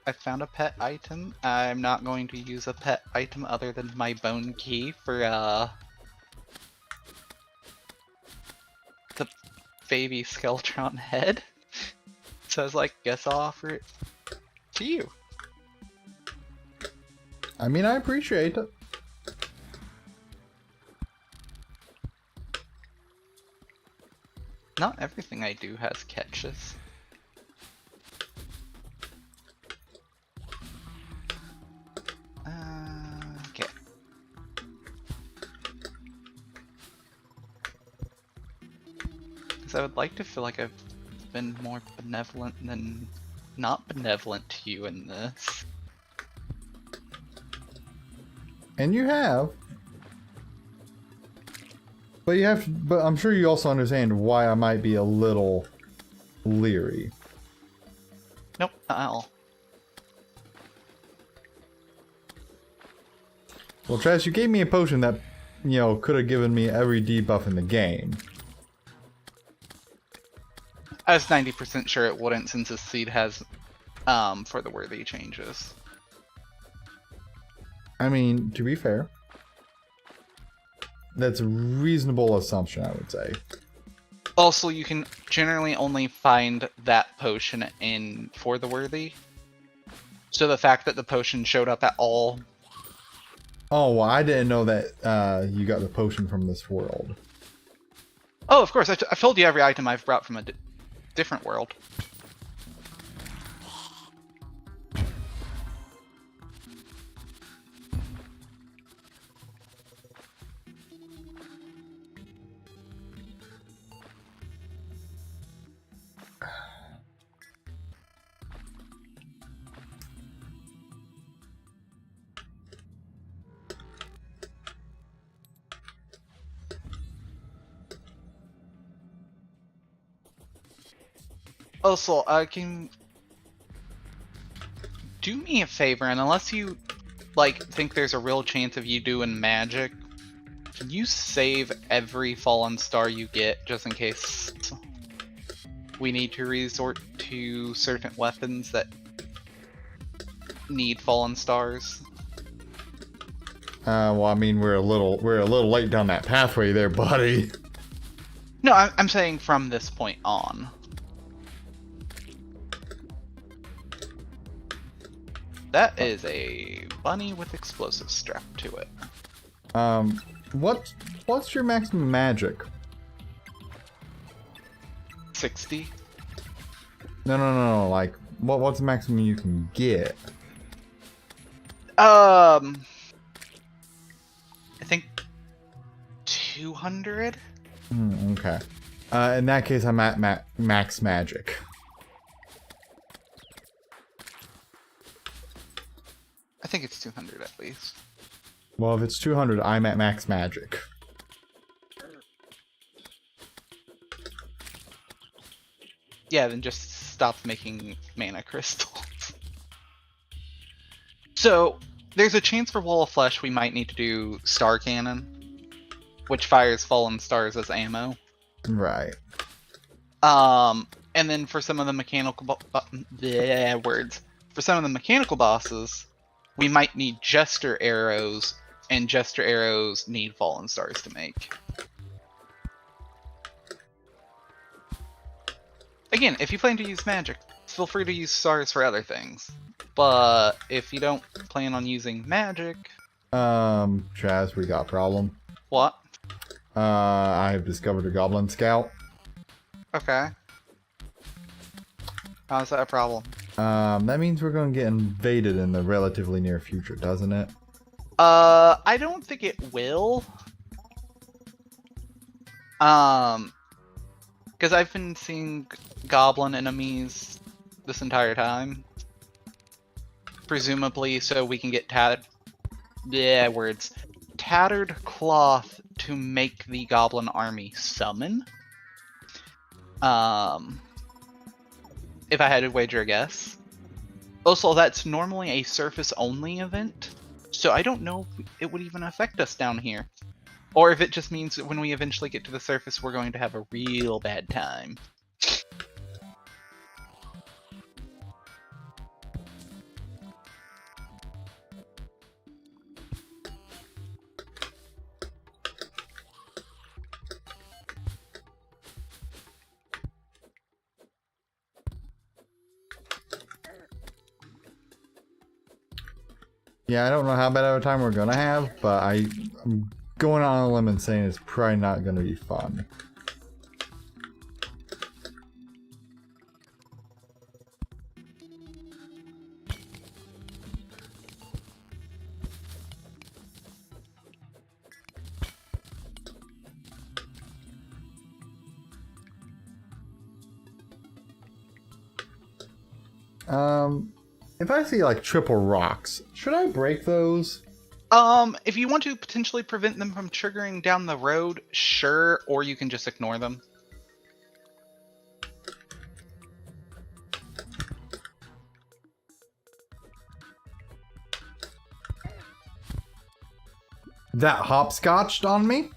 I found a pet item. I'm not going to use a pet item other than my bone key for the baby Skeletron head. So I was like, guess I'll offer it to you. I mean, I appreciate it. Not everything I do has catches. Okay. Because I would like to feel like I've been more benevolent than not benevolent to you in this. And you have. But I'm sure you also understand why I might be a little leery. Nope, not at all. Well, Trash, you gave me a potion that, you know, could have given me every debuff in the game. I was 90% sure it wouldn't, since this seed has for the worthy changes. I mean, to be fair, that's a reasonable assumption, I would say. Also, you can generally only find that potion in for the worthy. So the fact that the potion showed up at all. Oh, well, I didn't know that you got the potion from this world. Oh, of course, I've told you every item I've brought from a different world. Also, can do me a favor, and unless you think there's a real chance of you doing magic, can you save every fallen star you get just in case we need to resort to certain weapons that need fallen stars? Well, I mean, we're a little late down that pathway there, buddy. No, I'm saying from this point on. That is a bunny with explosives strapped to it. What's your maximum magic? 60? No. Like, what's the maximum you can get? I think 200? Okay. In that case, I'm at max magic. I think it's 200 at least. Well, if it's 200, I'm at max magic. Yeah, then just stopped making mana crystals. So, there's a chance for Wall of Flesh we might need to do Star Cannon, which fires fallen stars as ammo. Right. And then for some of the mechanical For some of the mechanical bosses, we might need Jester arrows, and Jester arrows need fallen stars to make. Again, if you plan to use magic, feel free to use stars for other things. But if you don't plan on using magic... Chaz, we got a problem. What? I have discovered a Goblin Scout. Okay. How's that a problem? That means we're going to get invaded in the relatively near future, doesn't it? I don't think it will. Because I've been seeing goblin enemies this entire time. Presumably so we can get tattered cloth to make the goblin army summon. If I had to wager a guess. Also, that's normally a surface-only event, so I don't know if it would even affect us down here. Or if it just means that when we eventually get to the surface, we're going to have a real bad time. Yeah, I don't know how bad of a time we're gonna have, but I'm going on a limb and saying it's probably not gonna be fun. If I see like triple rocks, should I break those? If you want to potentially prevent them from triggering down the road, sure, or you can just ignore them. That hopscotched on me?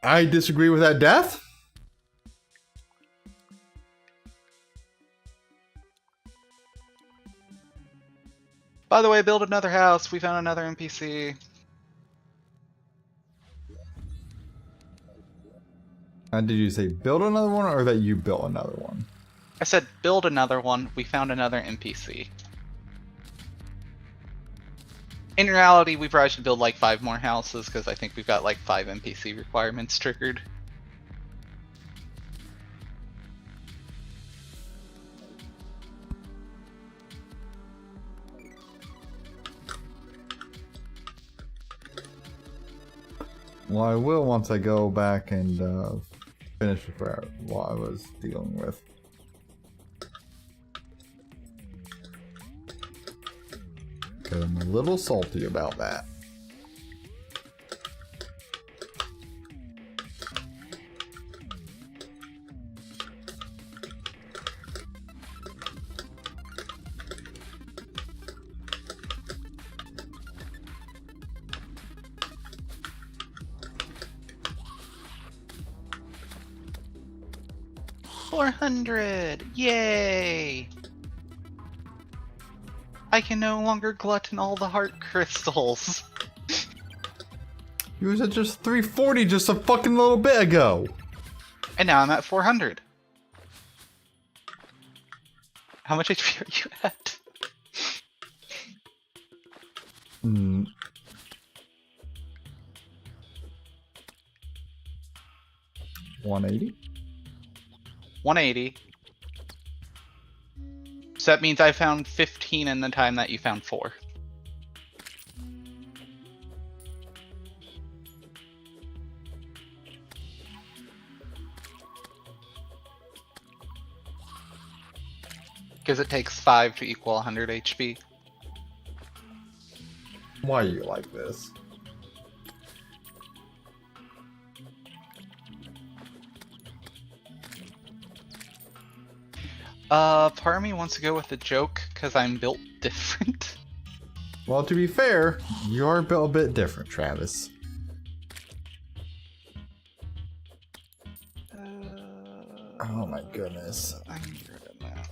I disagree with that death. By the way, build another house. We found another NPC. Did you say build another one or that you built another one? I said build another one. We found another NPC. In reality, we probably should build like 5 more houses because I think we've got like 5 NPC requirements triggered. Well, I will once I go back and finish what I was dealing with. Because I'm a little salty about that. $400! Yay! I can no longer glutton all the heart crystals. You was at just 340 just a fucking little bit ago. And now I'm at 400. How much HP are you at? 180. 180. So that means I found 15 in the time that you found 4. Because it takes 5 to equal 100 HP. Why are you like this? Part of me wants to go with the joke because I'm built different. Well, to be fair, you are built a bit different, Travis. Oh my goodness. I can get rid of that.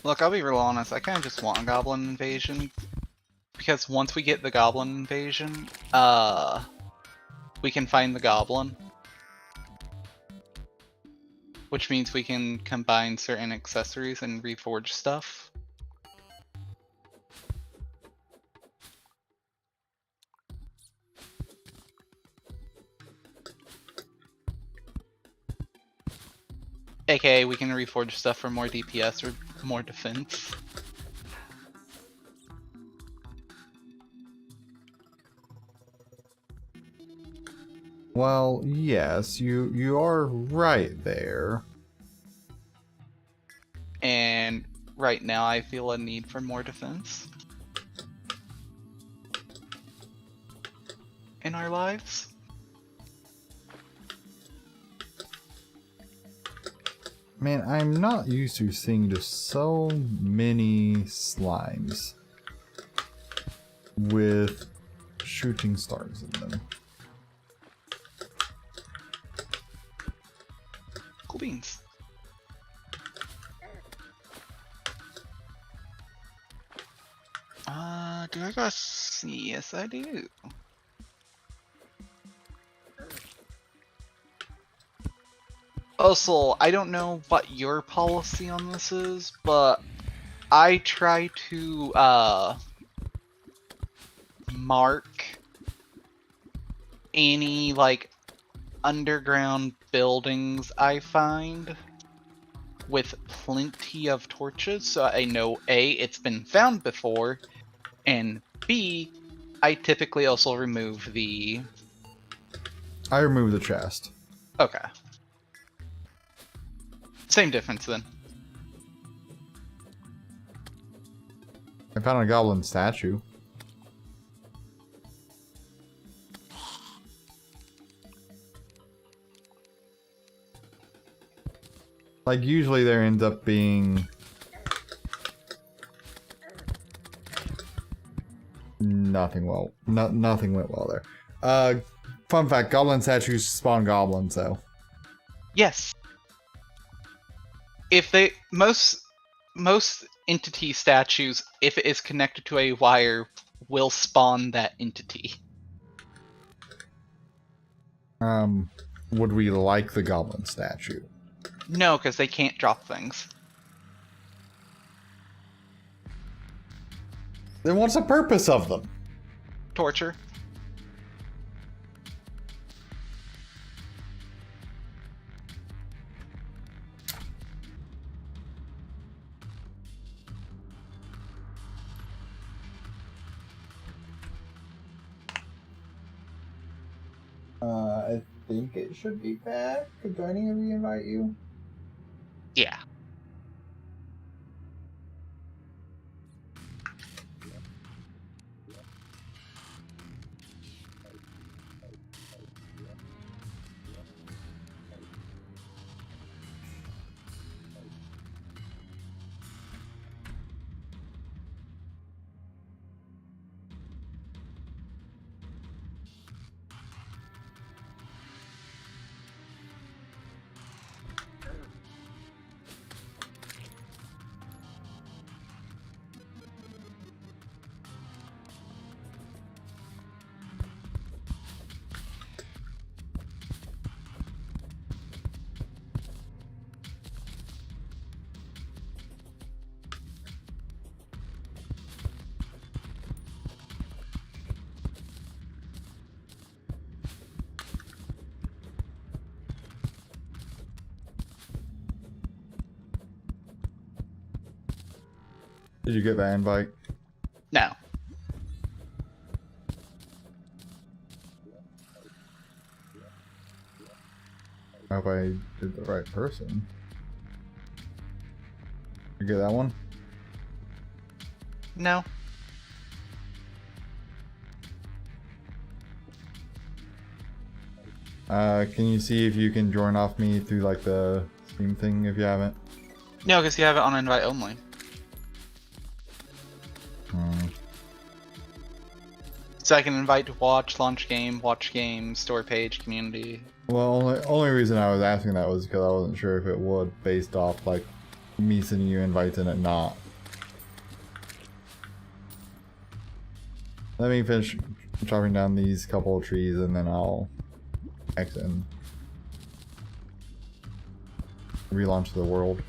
Look, I'll be real honest, I kind of just want a goblin invasion. Because once we get the goblin invasion, we can find the goblin. Which means we can combine certain accessories and reforge stuff. AKA, we can reforge stuff for more DPS or more defense. Well, yes, you are right there. And right now I feel a need for more defense in our lives. Man, I'm not used to seeing just so many slimes with shooting stars in them. Cool beans. Do I got? Yes, I do. Also, I don't know what your policy on this is, but I try to mark any like underground buildings I find with plenty of torches, so I know A, it's been found before, and B, I typically also remove the... I removed the chest. Okay. Same difference then. I found a goblin statue. Like, usually there ends up being... nothing went well there. Fun fact, goblin statues spawn goblins, though. Yes. If they... Most entity statues, if it is connected to a wire, will spawn that entity. Would we like the goblin statue? No, because they can't drop things. Then what's the purpose of them? Torture. I think it should be back. Could I need to re-invite you? Yeah. Did you get that invite? No. I hope I did the right person. You get that one? No. Can you see if you can join off me through like the Steam thing if you haven't? No, because you have it on invite only. So I can invite to watch, launch game, store page, community. Well, only reason I was asking that was because I wasn't sure if it would, based off like me sending you invites and it not. Let me finish chopping down these couple of trees and then I'll exit and relaunch the world.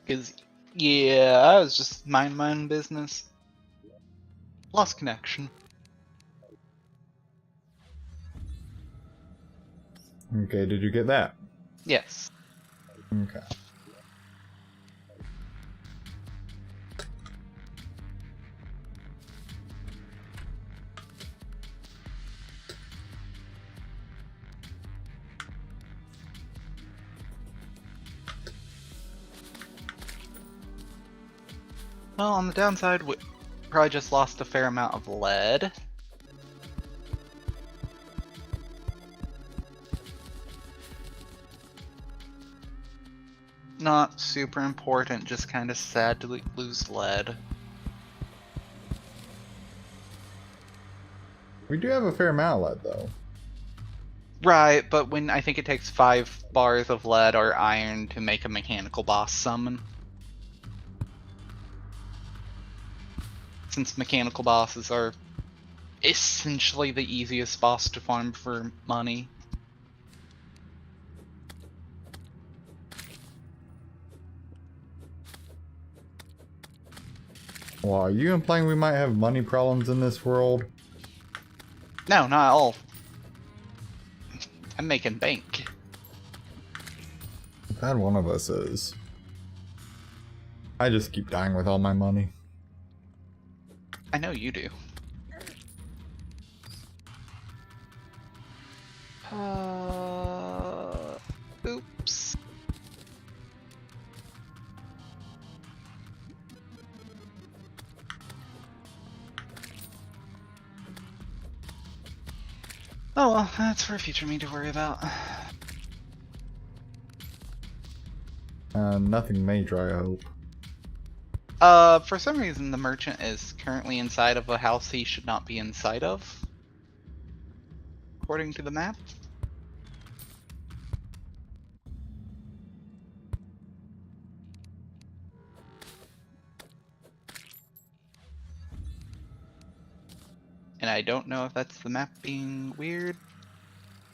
Because, yeah, I was just minding my own business. Lost connection. Okay, did you get that? Yes. Okay. Well, on the downside, we probably just lost a fair amount of lead. Not super important, just kind of sad to lose lead. We do have a fair amount of lead though. Right, but when I think it takes 5 bars of lead or iron to make a mechanical boss summon. Since mechanical bosses are essentially the easiest boss to farm for money. Well, are you implying we might have money problems in this world? No, not at all. I'm making bank. Glad one of us is. I just keep dying with all my money. I know you do. Oops. Oh well, that's for a future me to worry about. Nothing major, I hope. For some reason the merchant is currently inside of a house he should not be inside of. According to the map. And I don't know if that's the map being weird,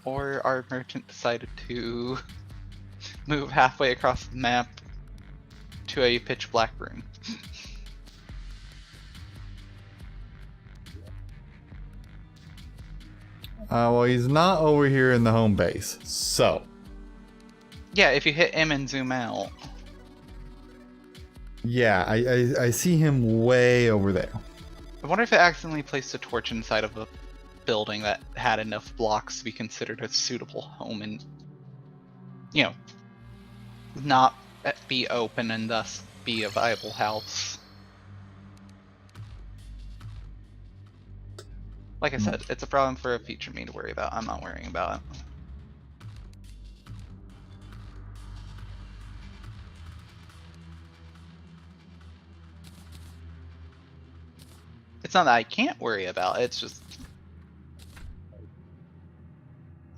or our merchant decided to move halfway across the map to a pitch black room. Well, he's not over here in the home base, so. Yeah, if you hit M and zoom out. Yeah, I see him way over there. I wonder if it accidentally placed a torch inside of a building that had enough blocks to be considered a suitable home and, you know, not be open and thus be a viable house. Like I said, it's a problem for a future me to worry about. I'm not worrying about it. It's not that I can't worry about it, it's just...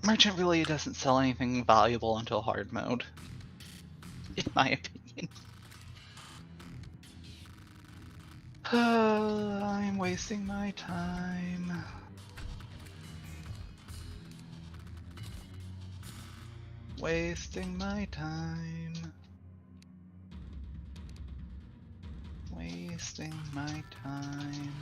Merchant really doesn't sell anything valuable until hard mode. in my opinion. I'm wasting my time. Wasting my time. Wasting my time.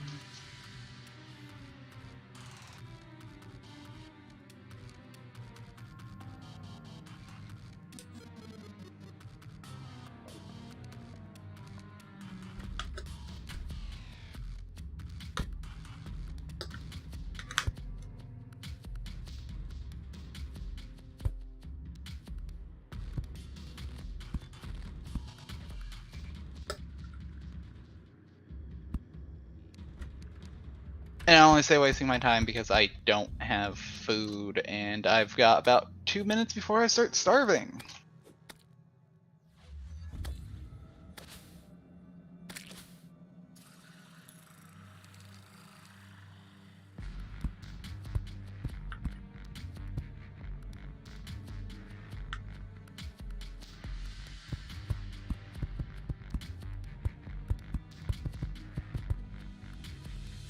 And I only say wasting my time because I don't have food and I've got about 2 minutes before I start starving.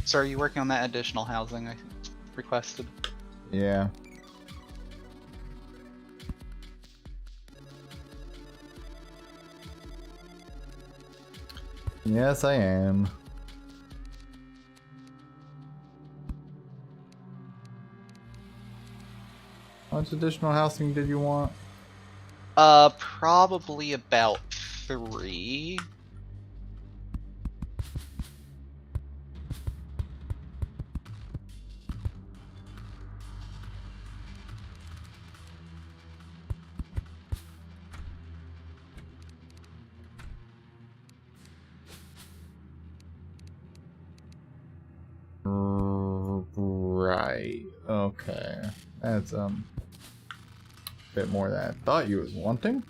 So are you working on that additional housing I requested? Yeah. Yes, I am. How much additional housing did you want? Probably about 3. Right. Okay. That's a bit more than I thought you was wanting.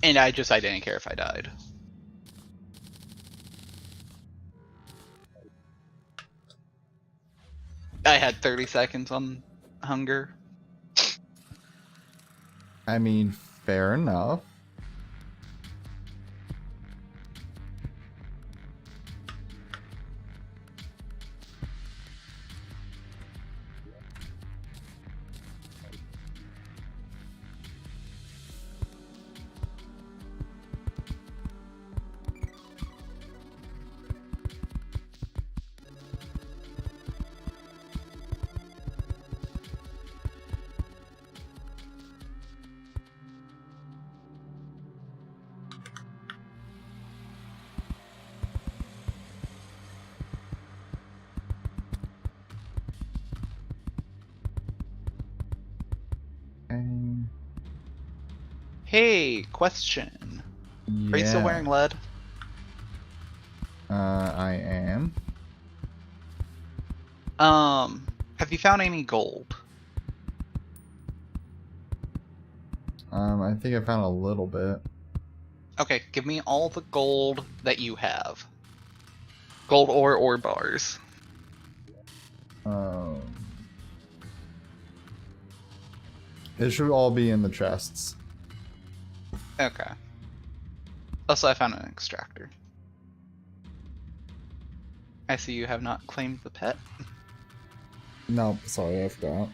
And I didn't care if I died. I had 30 seconds on hunger. I mean, fair enough. Um, Hey, question. yeah. Are you still wearing lead? I am. Have you found any gold? I think I found a little bit. Okay, give me all the gold that you have. Gold ore bars. Um, it should all be in the chests. Okay. Also, I found an extractor. I see you have not claimed the pet. No, sorry, I forgot.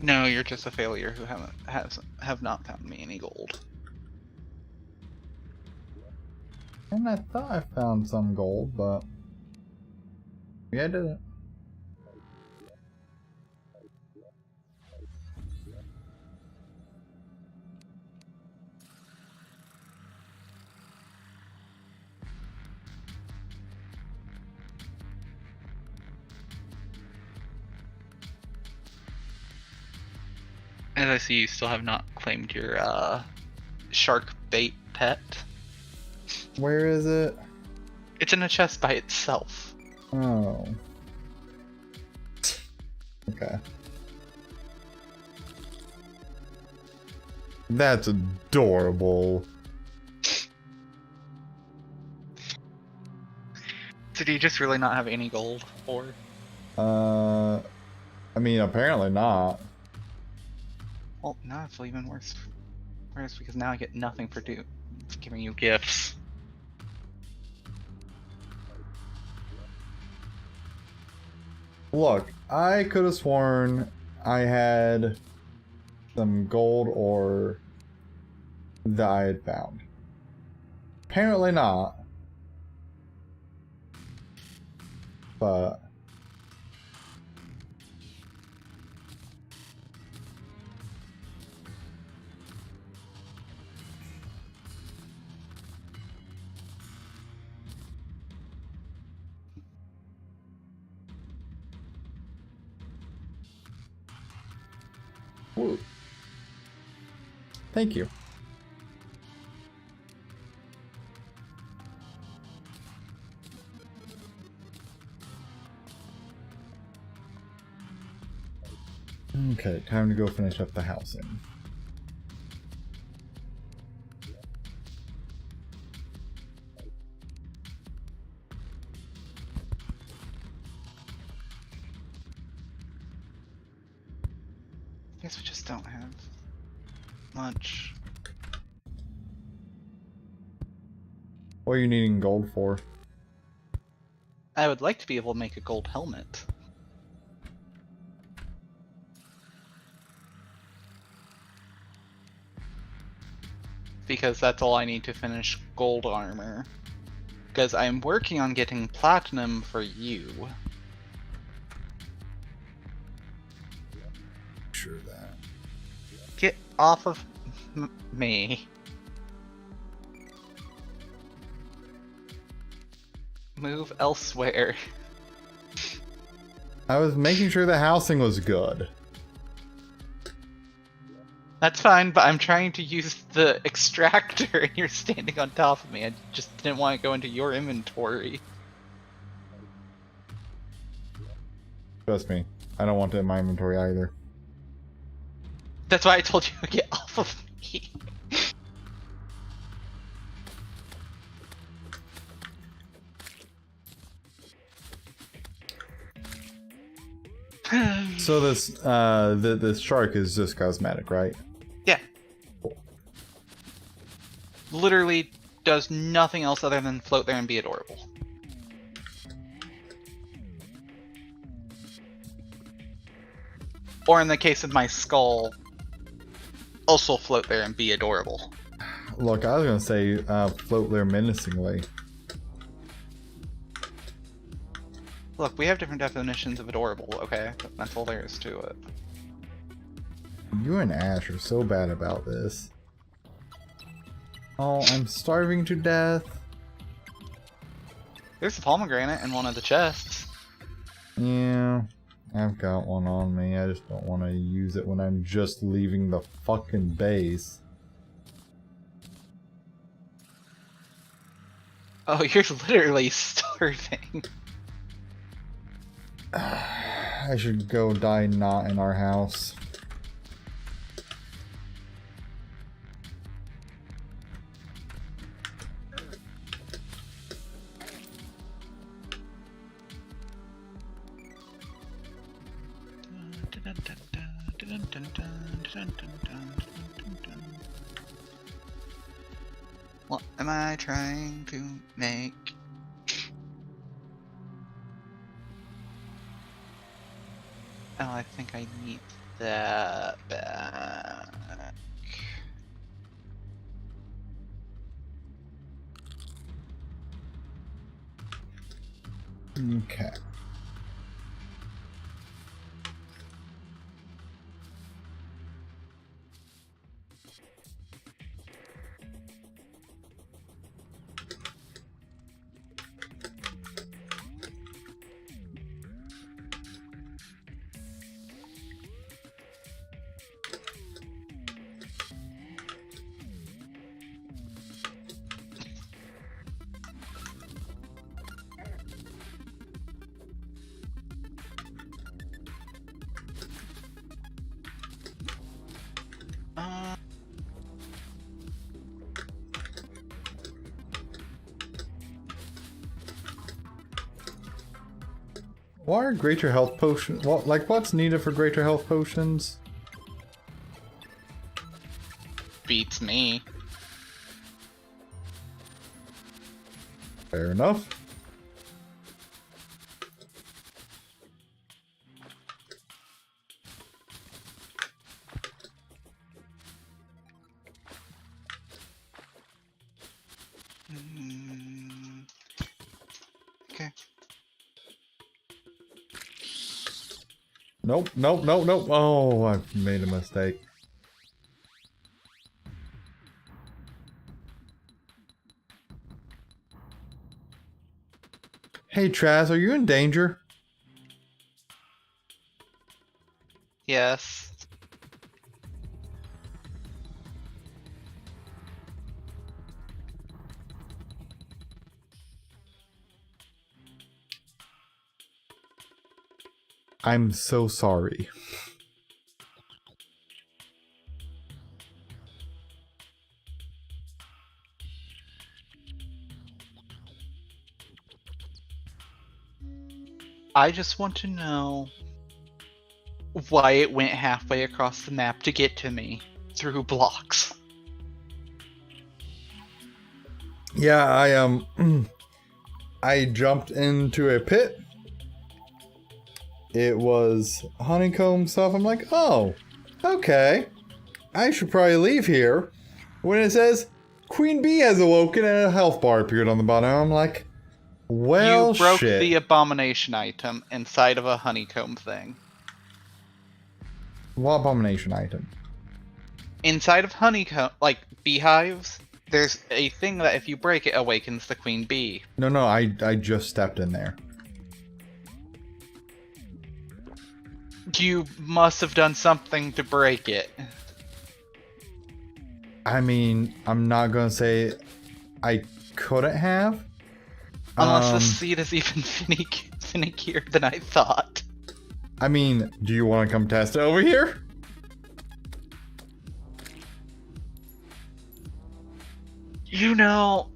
No, you're just a failure who have not found me any gold. And I thought I found some gold, but yeah, I didn't. As I see, you still have not claimed your shark bait pet. Where is it? It's in a chest by itself. Oh. Okay. That's adorable. So do you just really not have any gold for? I mean, apparently not. Well, now it's even worse. Worse because now I get nothing for giving you gifts. Look, I could have sworn I had some gold ore that I had found. Apparently not. But woo. Thank you. Okay, time to go finish up the housing. Guess we just don't have much. What are you needing gold for? I would like to be able to make a gold helmet. Because that's all I need to finish gold armor. Because I'm working on getting platinum for you. Sure that. Get off of me. Move elsewhere. I was making sure the housing was good. That's fine, but I'm trying to use the extractor and you're standing on top of me. I just didn't want to go into your inventory. Trust me, I don't want it in my inventory either. That's why I told you to get off of me. So this this shark is just cosmetic, right? Yeah. Literally does nothing else other than float there and be adorable. Or in the case of my skull, also float there and be adorable. Look, I was gonna say float there menacingly. Look, we have different definitions of adorable, okay? That's all there is to it. You and Ash are so bad about this. Oh, I'm starving to death. There's a pomegranate in one of the chests. Yeah, I've got one on me. I just don't want to use it when I'm just leaving the fucking base. Oh, you're literally starving. I should go die not in our house. What am I trying to make? Oh, I think I need that back. Okay. Uh, What are greater health potions? What, like, what's needed for greater health potions? beats me. Fair enough. Mm, okay. Nope, nope, nope, nope. Oh, I've made a mistake. Hey, Traz, are you in danger? Yes. I'm so sorry. I just want to know why it went halfway across the map to get to me through blocks. Yeah, I jumped into a pit. It was honeycomb stuff. I'm like, oh, okay. I should probably leave here. When it says Queen Bee has awoken and a health bar appeared on the bottom, I'm like, well, You broke shit. the abomination item inside of a honeycomb thing. What abomination item? Inside of honeycomb, like beehives, there's a thing that if you break it awakens the queen bee. No, I just stepped in there. You must have done something to break it. I mean, I'm not gonna say I couldn't have. Unless the seed is even finickier than I thought. I mean, do you want to come test it over here? You know...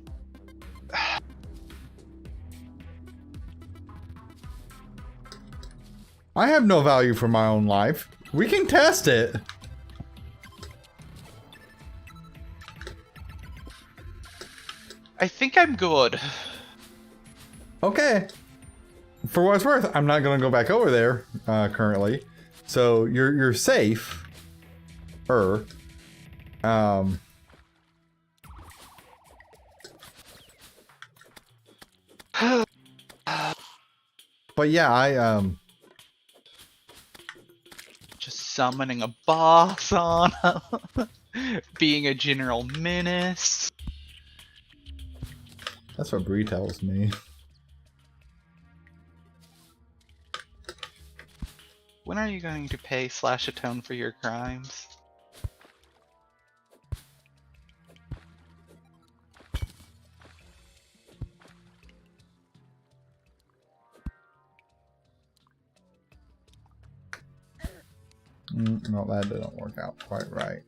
I have no value for my own life. We can test it. I think I'm good. Okay. For what it's worth, I'm not gonna go back over there currently. So you're safe. But yeah, I Just summoning a boss on him. Being a general menace. that's what Bree tells me. When are you going to pay / atone for your crimes? No, that didn't work out quite right.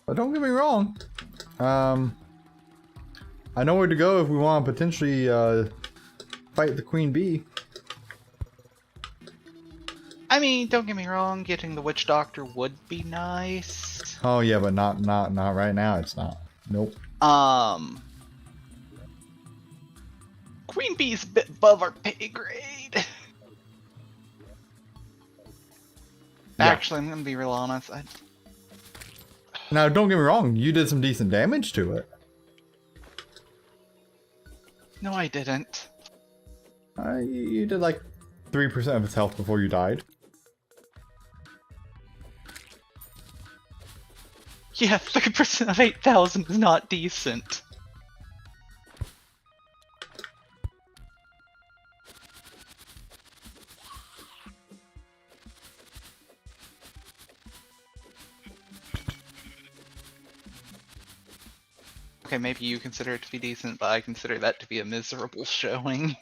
But don't get me wrong. I know where to go if we want to potentially fight the Queen Bee. I mean, don't get me wrong, getting the Witch Doctor would be nice. Oh yeah, but not right now. It's not. Nope. Queen Bee's a bit above our pay grade. Yeah. Actually, I'm gonna be real honest. Now, don't get me wrong. You did some decent damage to it. No, I didn't. You did like 3% of its health before you died. Yeah, 3% of 8,000 is not decent. Okay, maybe you consider it to be decent, but I consider that to be a miserable showing.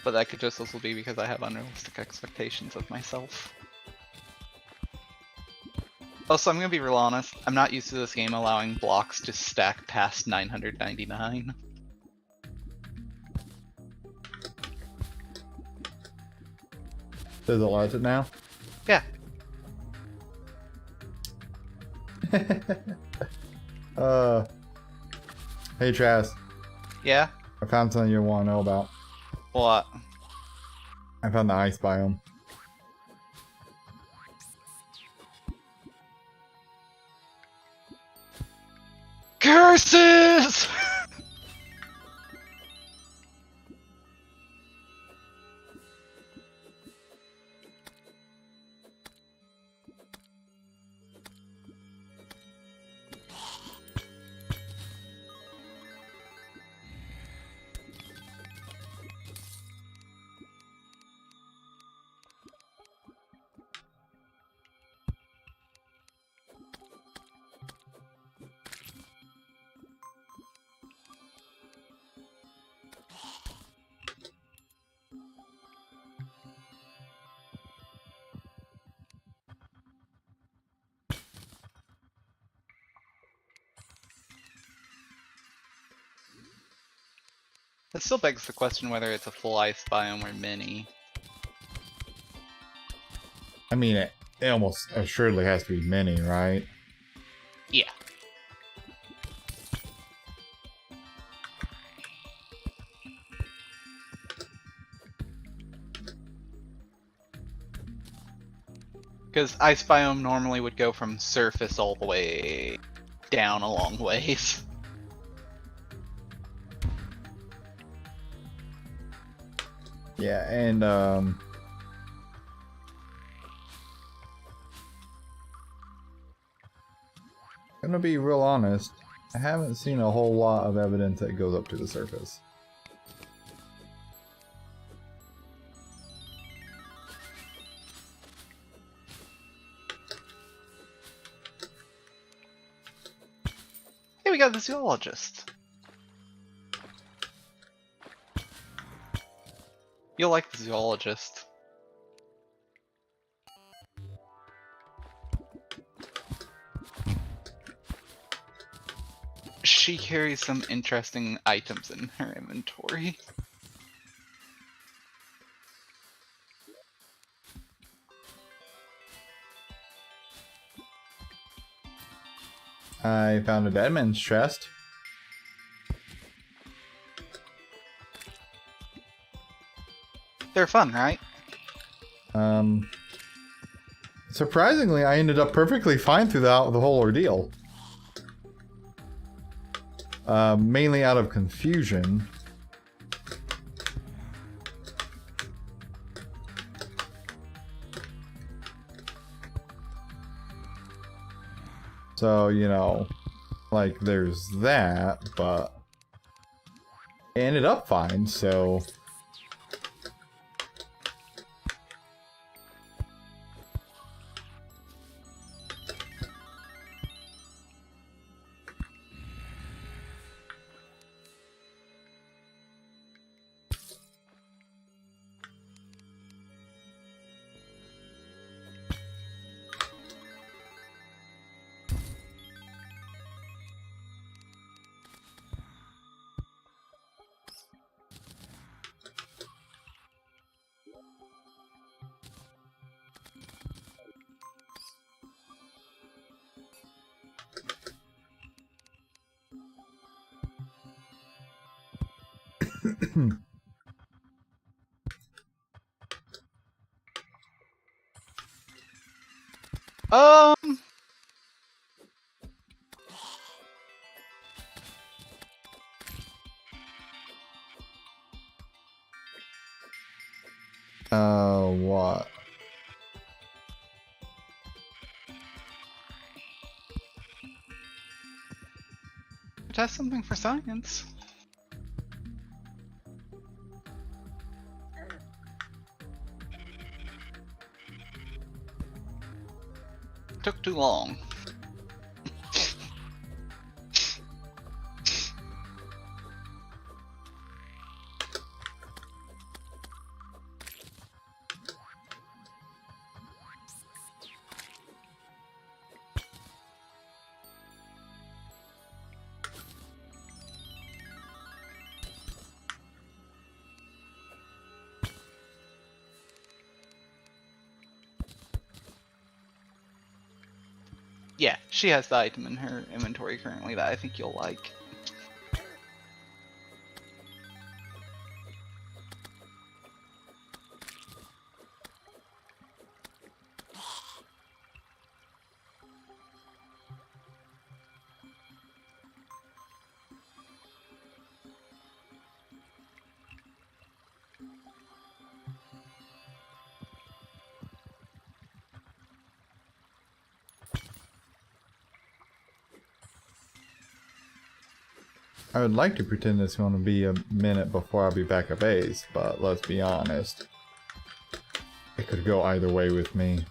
But that could just also be because I have unrealistic expectations of myself. Also, I'm gonna be real honest, I'm not used to this game allowing blocks to stack past 999. Does it allow it now? Yeah. Hey Chaz, Yeah? I found something you want to know about. What? I found the ice biome. Curses! That still begs the question whether it's a full ice biome or mini. I mean, it almost assuredly has to be mini, right? Yeah. Because ice biome normally would go from surface all the way down a long ways. Yeah, and gonna be real honest, I haven't seen a whole lot of evidence that goes up to the surface. Hey, we got the zoologist. You'll like the zoologist. She carries some interesting items in her inventory. I found a dead man's chest. They're fun, right? Surprisingly, I ended up perfectly fine throughout the whole ordeal. Mainly out of confusion. So, you know, like, there's that, but it ended up fine, so... Um, What? test something for science. Took too long. Yeah, she has the item in her inventory currently that I think you'll like. I would like to pretend it's going to be a minute before I'll be back at base, but let's be honest. It could go either way with me.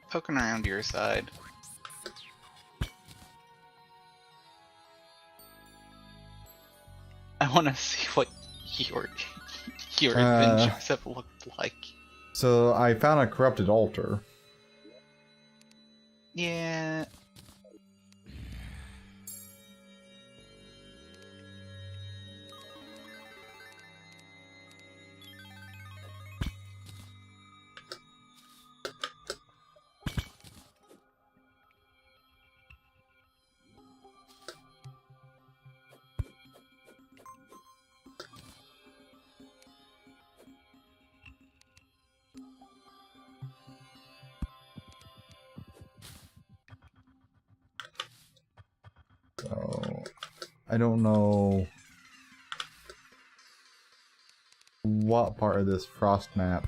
Poking around your side. I want to see what your adventures have looked like. So I found a corrupted altar. Yeah. So I don't know what part of this frost map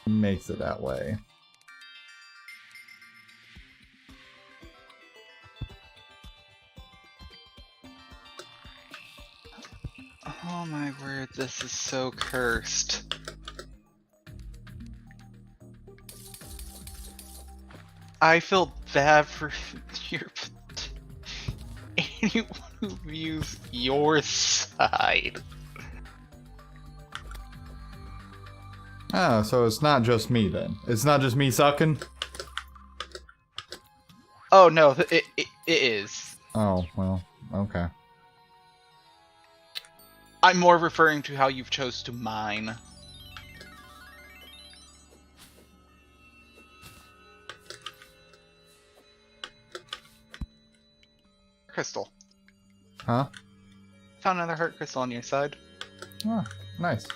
makes it that way. Oh my word, this is so cursed. I feel bad for your anyone who views your side. Ah, so it's not just me then. It's not just me sucking? Oh no, it is. Oh, well, okay. I'm more referring to how you've chose to mine. Crystal. Huh? Found another heart crystal on your side. Ah, nice.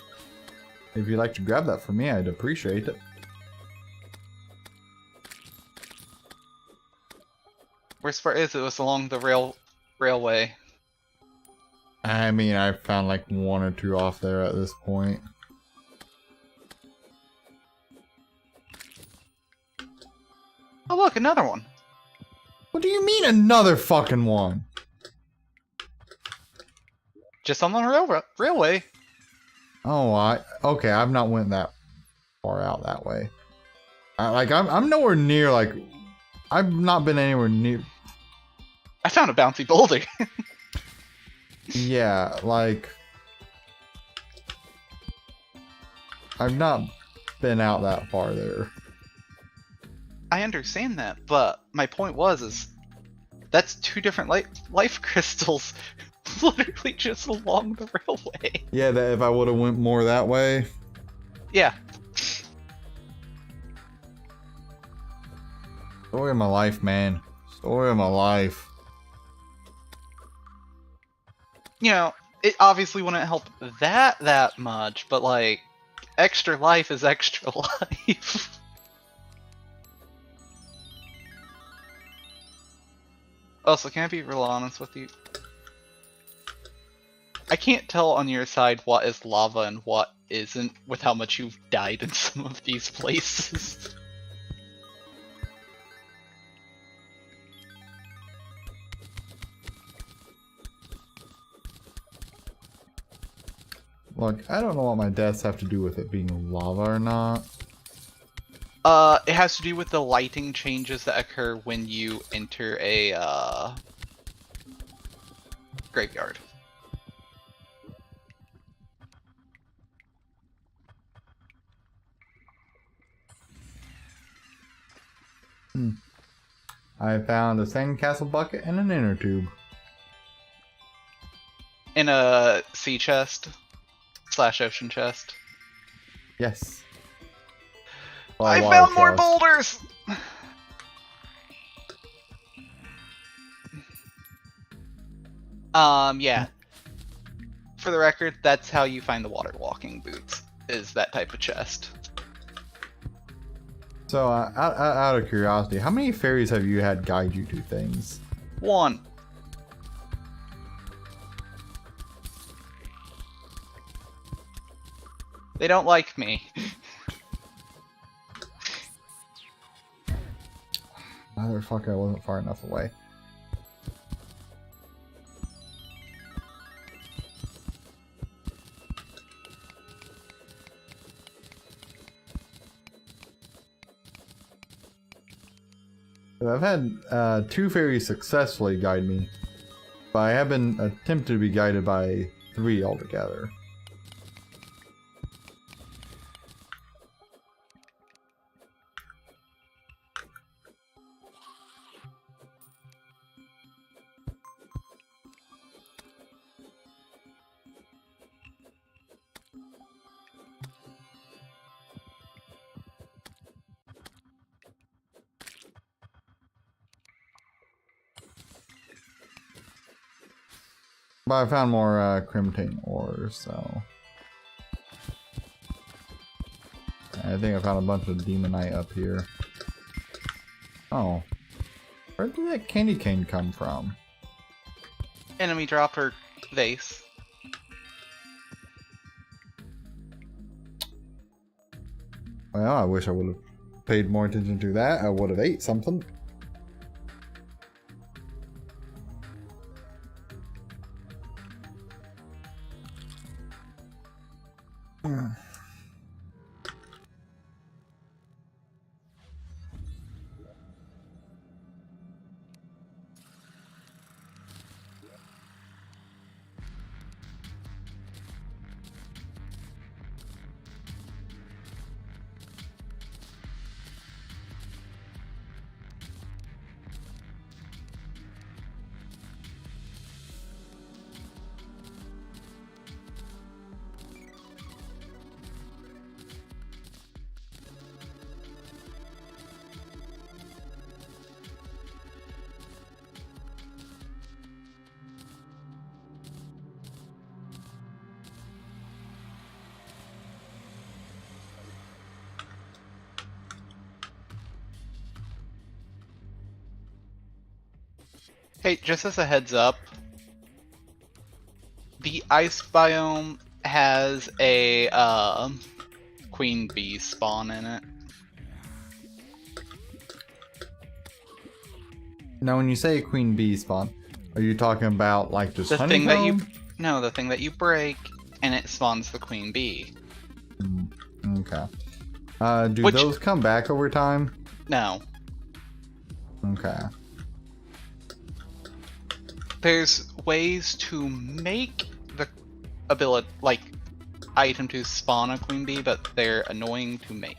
If you'd like to grab that for me, I'd appreciate it. Worst part is it was along the railway. I mean, I found like one or two off there at this point. Oh look, another one. What do you mean another fucking one? Just on the railway. Oh, okay, I've not went that far out that way. I'm nowhere near, like, I've not been anywhere near. I found a bouncy boulder. Yeah, like... I've not been out that far there. I understand that, but my point is that's 2 different life crystals literally just along the railway. Yeah, that if I would have went more that way. Yeah. Story of my life, man. Story of my life. You know, it obviously wouldn't help that much, but like, extra life is extra life. Also, can I be real honest with you? I can't tell on your side what is lava and what isn't with how much you've died in some of these places. Look, I don't know what my deaths have to do with it being lava or not. It has to do with the lighting changes that occur when you enter a, graveyard. I found a sandcastle bucket and an inner tube. In a sea chest / ocean chest. Yes. I found more boulders! Yeah. For the record, that's how you find the water walking boots, is that type of chest. So, out of curiosity, how many fairies have you had guide you to things? 1. They don't like me. Motherfucker, I wasn't far enough away. I've had 2 fairies successfully guide me, but I have been attempted to be guided by 3 altogether. But I found more Crimtane ores, so... I think I found a bunch of Demonite up here. Oh. Where did that candy cane come from? Enemy dropper vase. Well, I wish I would have paid more attention to that. I would have ate something. Hey, just as a heads up, the ice biome has a queen bee spawn in it. Now, when you say queen bee spawn, are you talking about like just The thing that you honeycomb? the thing that you break and it spawns the queen bee. Okay. Do Which- those come back over time? No. Okay. there's ways to make the ability, like, item to spawn a queen bee, but they're annoying to make.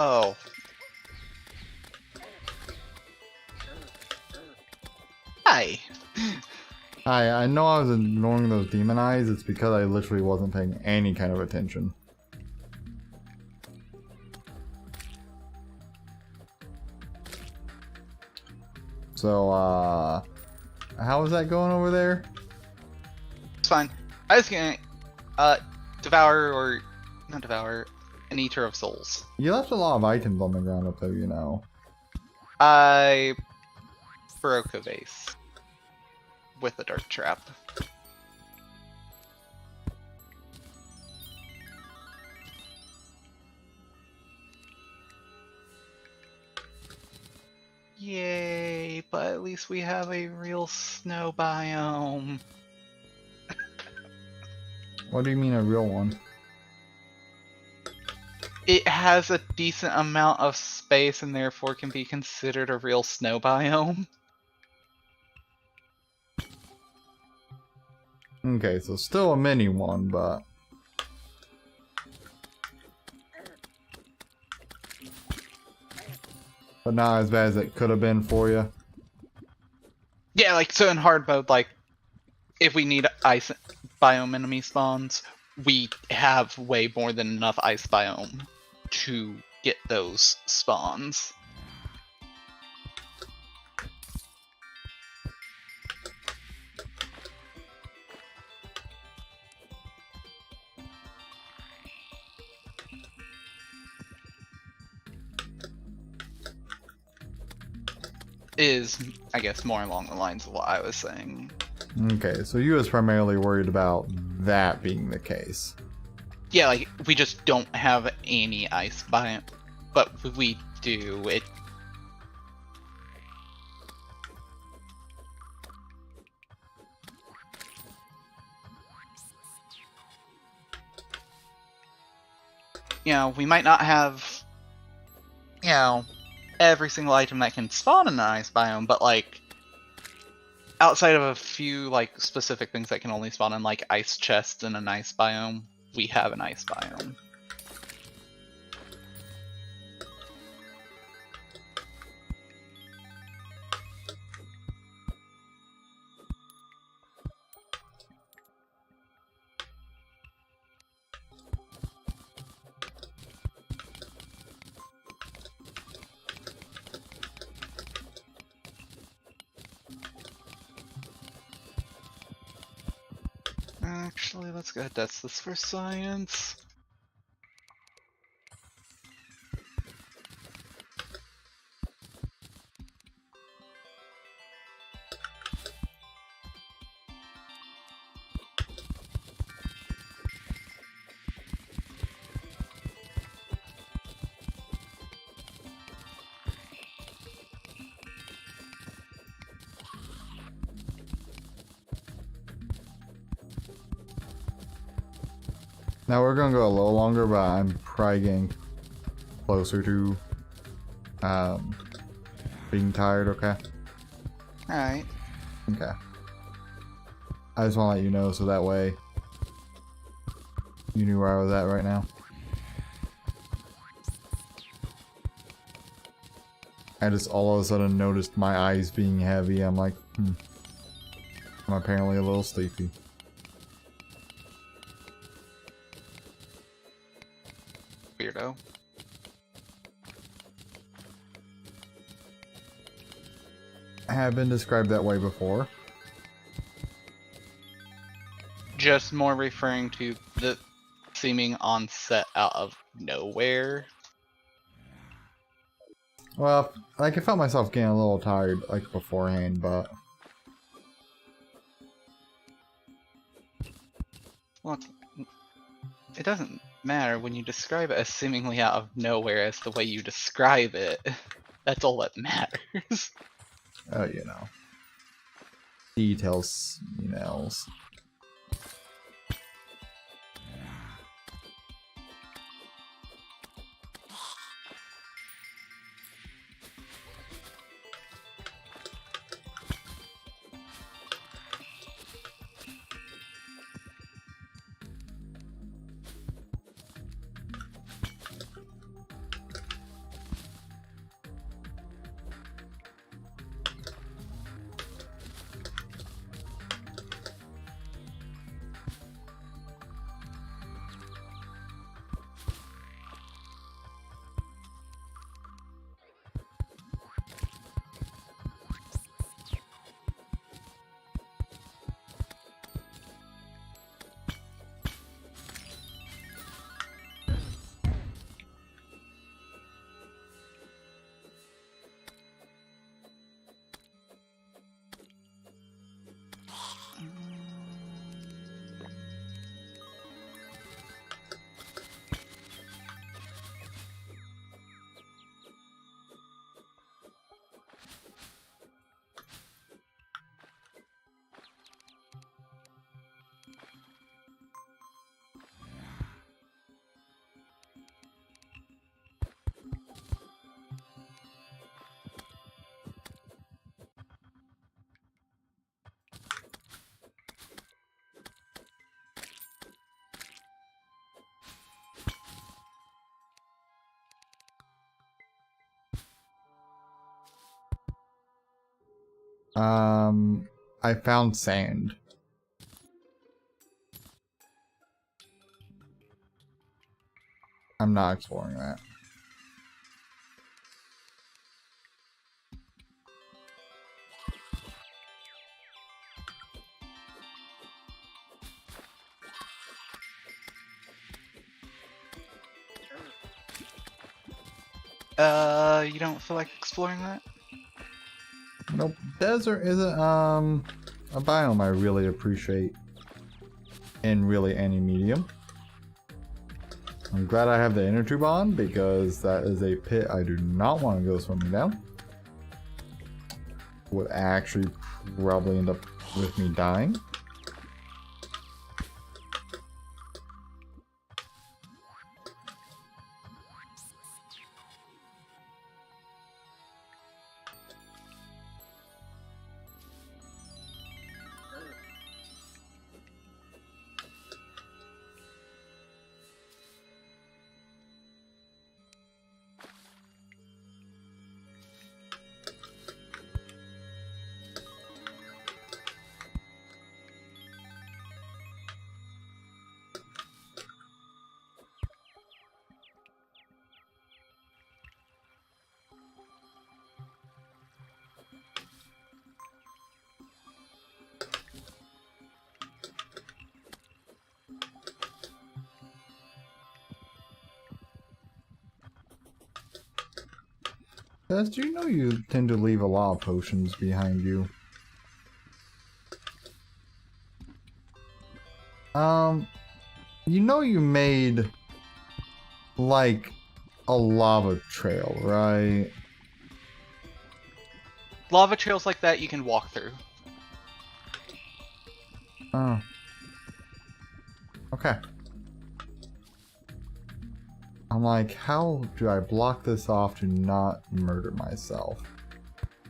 Oh. Hi. I know I was ignoring those demon eyes. It's because I literally wasn't paying any kind of attention. So, how is that going over there? It's fine. I was gonna, devour, or not devour, an eater of souls. You left a lot of items on the ground up there, you know. I broke a vase with a dart trap. Yay, but at least we have a real snow biome. What do you mean a real one? It has a decent amount of space and therefore can be considered a real snow biome. Okay, so still a mini one, but... but not as bad as it could have been for you. Yeah, like, so in hard mode, like, if we need ice biome enemy spawns, we have way more than enough ice biome to get those spawns. Is, I guess, more along the lines of what I was saying. Okay, so you was primarily worried about that being the case. Yeah, like, we just don't have any ice biome, but we do. It. You know, we might not have, you know, every single item that can spawn in an ice biome, but, like, outside of a few, like, specific things that can only spawn in, like, ice chests in an ice biome, we have an ice biome. Actually, let's go ahead and test this for science. Now we're gonna go a little longer, but I'm probably getting closer to Being tired, okay? Alright. Okay. I just want to let you know so that way you knew where I was at right now. I just all of a sudden noticed my eyes being heavy. I'm like, I'm apparently a little sleepy. Weirdo. I have been described that way before. Just more referring to the seeming onset out of nowhere. Well, like I felt myself getting a little tired like beforehand, but Well, it doesn't matter when you describe it as seemingly out of nowhere as the way you describe it. That's all that matters. you know, details, emails. I found sand. I'm not exploring that. You don't feel like exploring that? Nope. Desert isn't a biome I really appreciate in really any medium. I'm glad I have the inner tube on because that is a pit I do not want to go swimming down. Would actually probably end up with me dying. Des, do you know you tend to leave a lot of potions behind you? You know you made, like, a lava trail, right? Lava trails like that you can walk through. Oh. Okay. I'm like, how do I block this off to not murder myself?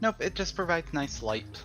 Nope, it just provides nice light.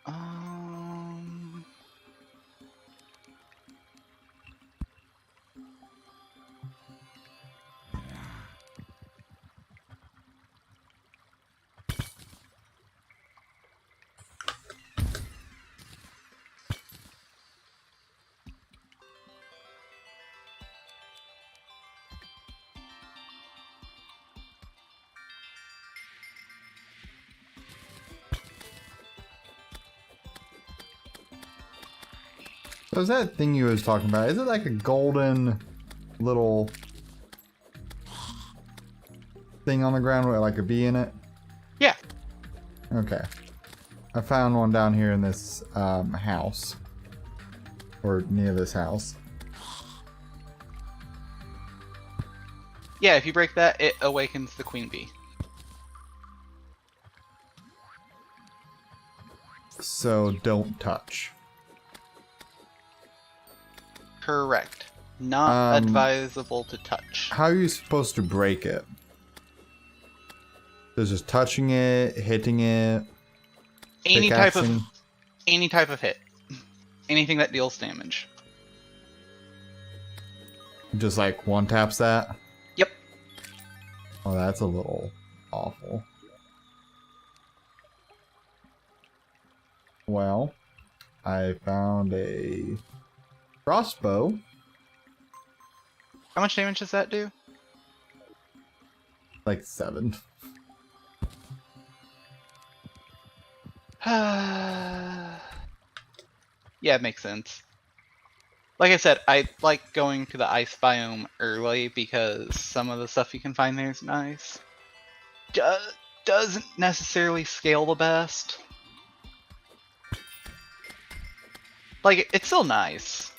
Um, So is that thing you was talking about? Is it like a golden little thing on the ground with like a bee in it? yeah. Okay. I found one down here in this house. Or near this house. Yeah, if you break that, it awakens the queen bee. So don't touch. Correct. Not advisable to touch. How are you supposed to break it? There's just touching it, hitting it, Any type of pickaxing? hit. Anything that deals damage. Just like one taps that? Yep. Oh, that's a little awful. Well, I found a crossbow. How much damage does that do? Like 7. Yeah, it makes sense. Like I said, I like going to the ice biome early because some of the stuff you can find there is nice. Doesn't necessarily scale the best. Like, it's still nice.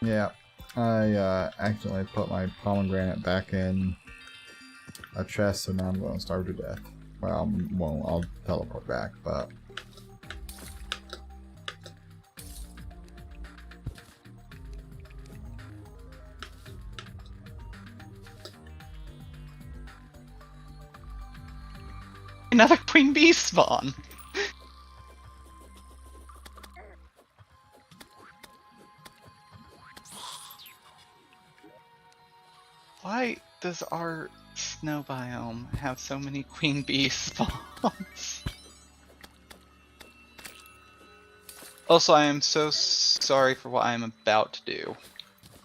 Yeah, I accidentally put my pomegranate back in a chest, so now I'm going to starve to death. Well, I'll teleport back, but... Another queen bee spawn! Why does our snow biome have so many queen bee spawns? Also, I am so sorry for what I am about to do.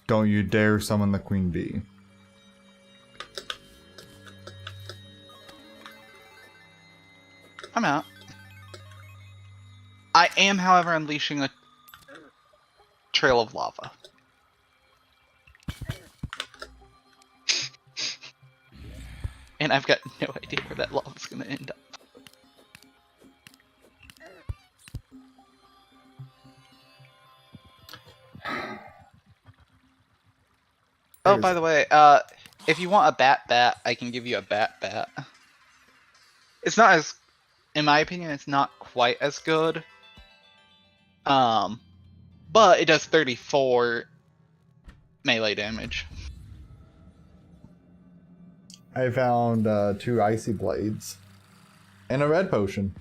Don't you dare summon the queen bee. I'm out. I am, however, unleashing a trail of lava. And I've got no idea where that lava's gonna end up. Oh, by the way, if you want a bat, I can give you a bat. It's not as, in my opinion, it's not quite as good. But it does 34 melee damage. I found 2 icy blades and a red potion.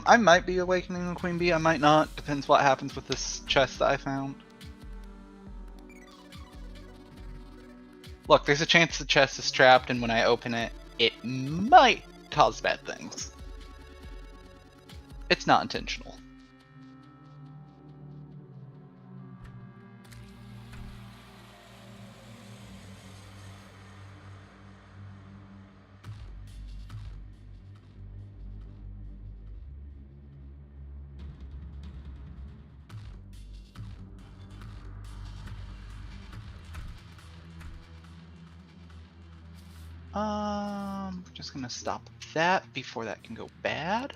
I might be awakening the queen bee, I might not. Depends what happens with this chest that I found. Look, there's a chance the chest is trapped, and when I open it, it might cause bad things. It's not intentional. Just gonna stop that before that can go bad.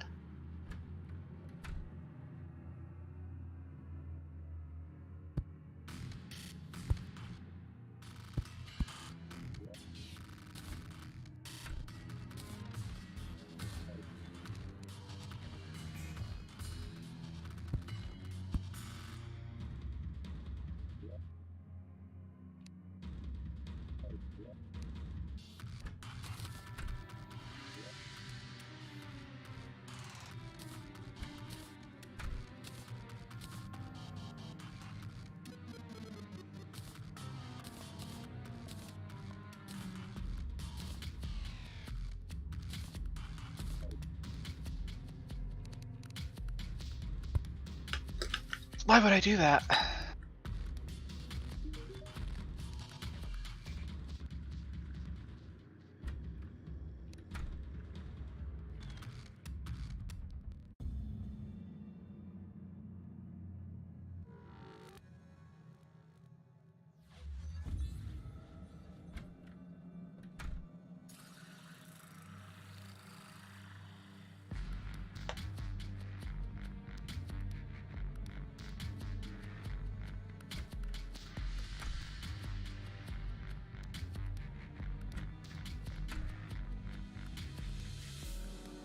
Why would I do that?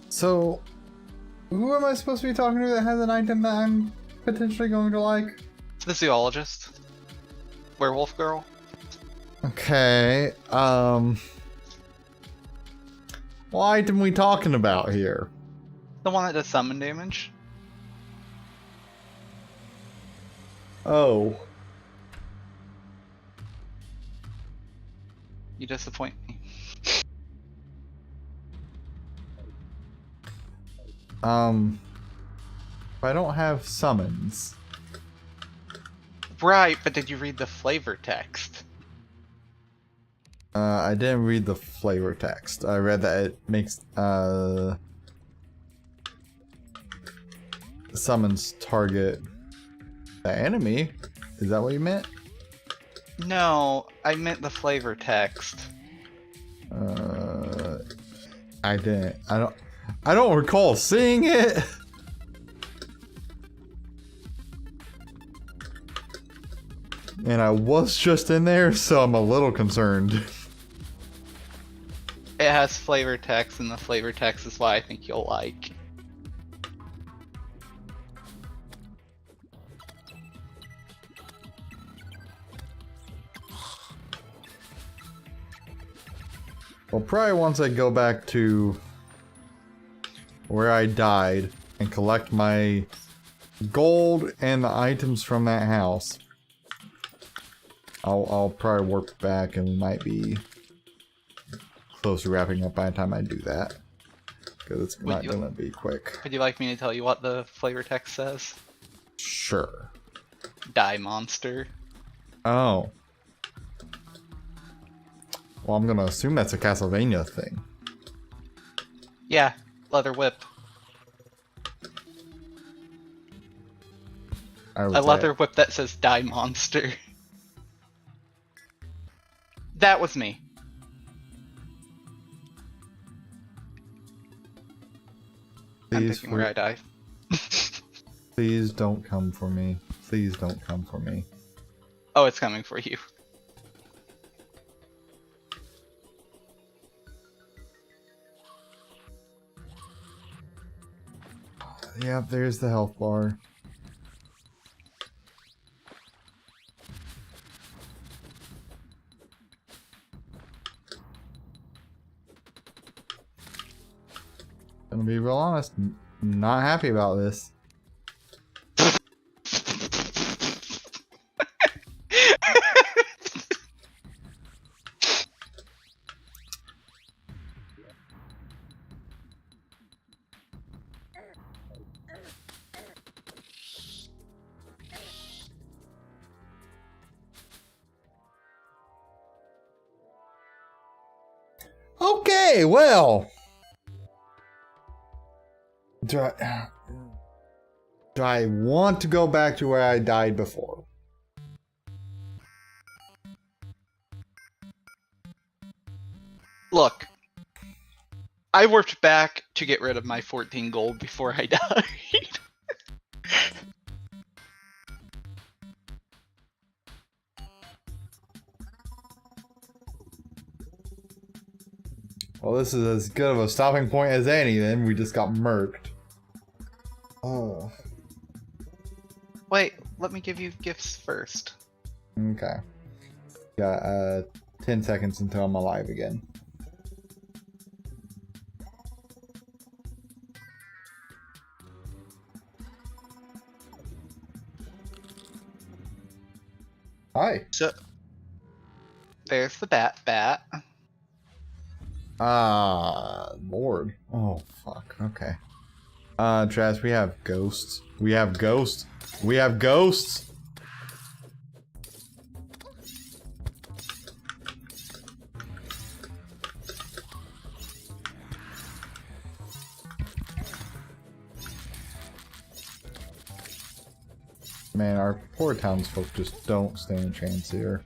So, who am I supposed to be talking to that has an item that I'm potentially going to like? The zoologist. Werewolf girl. Okay, what item we talking about here? The one that does summon damage. Oh. You disappoint me. I don't have summons. Right, but did you read the flavor text? I didn't read the flavor text. I read that it makes, summons target the enemy. Is that what you meant? No, I meant the flavor text. I didn't. I don't recall seeing it. And I was just in there, so I'm a little concerned. It has flavor text, and the flavor text is why I think you'll like. Well, probably once I go back to where I died and collect my gold and the items from that house, I'll probably work back and we might be close to wrapping up by the time I do that. Because it's not going to be quick. Would you like me to tell you what the flavor text says? Sure. Die monster. Oh. Well, I'm going to assume that's a Castlevania thing. Yeah, leather whip. A leather whip that says die monster. That was me. I'm thinking where I die. Please don't come for me. Please don't come for me. Oh, it's coming for you. Yep, there's the health bar. Gonna be real honest, not happy about this. Okay, well. Do I want to go back to where I died before? Look, I warped back to get rid of my 14 gold before I died. Well, this is as good of a stopping point as any, then. We just got murked. Oh. Wait, let me give you gifts first. Okay. Got 10 seconds until I'm alive again. Hi. So, there's the bat. Lord. Oh, fuck. Okay. Trash, we have ghosts. We have ghosts. We have ghosts! Man, our poor townsfolk just don't stand a chance here.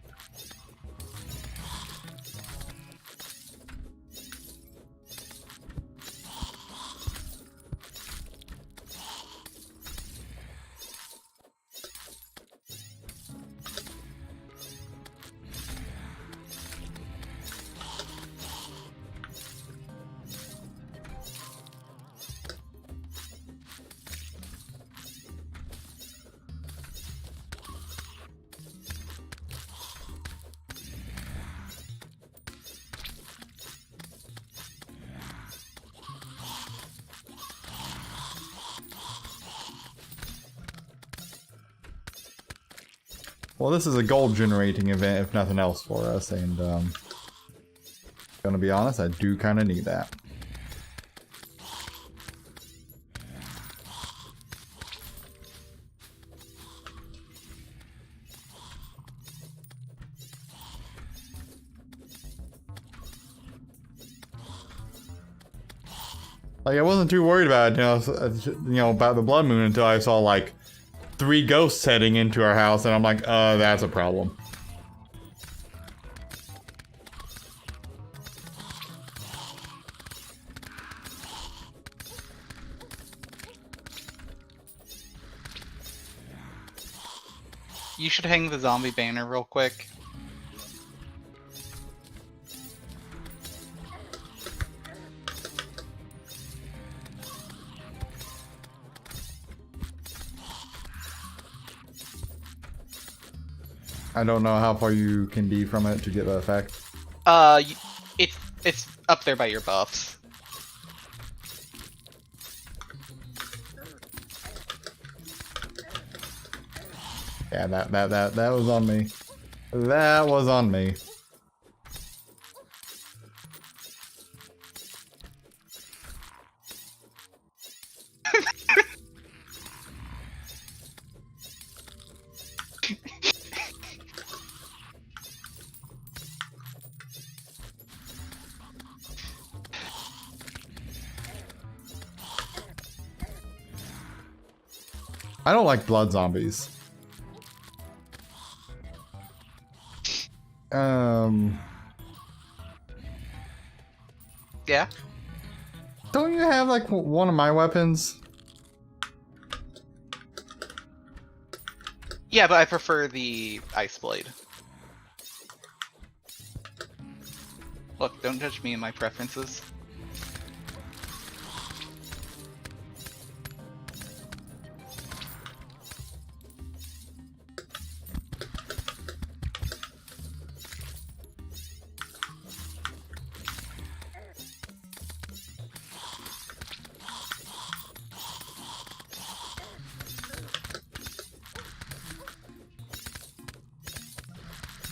Well, this is a gold generating event, if nothing else, for us, and gonna be honest, I do kind of need that. Like, I wasn't too worried about it, about the blood moon until I saw like 3 ghosts heading into our house, and I'm like, that's a problem. You should hang the zombie banner real quick. I don't know how far you can be from it to get the effect. It's up there by your buffs. Yeah, that was on me. That was on me. I don't like blood zombies. Yeah? Don't you have like one of my weapons? Yeah, but I prefer the ice blade. Look, don't judge me and my preferences.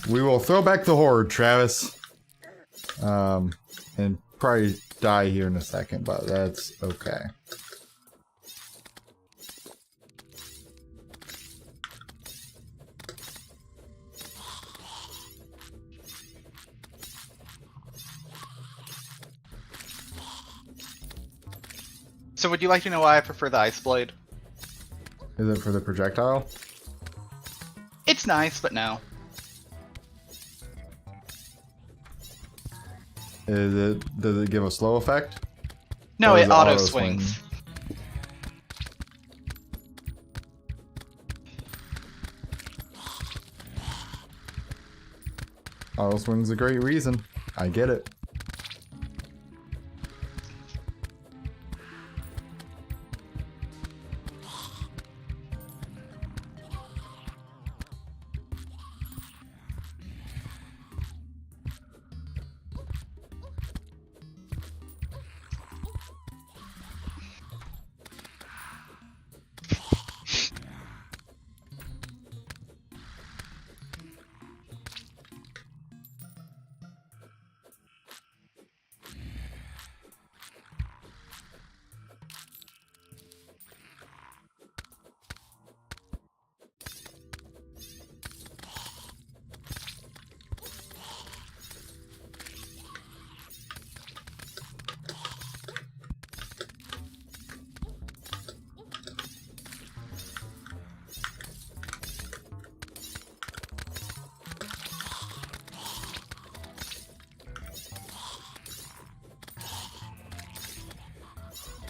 We will throw back the horde, Travis. And probably die here in a second, but that's okay. So would you like to know why I prefer the Ice Blade? Is it for the projectile? It's nice, but no. Does it give a slow effect? No, Or it is auto swings. Auto swing's a great reason. I get it.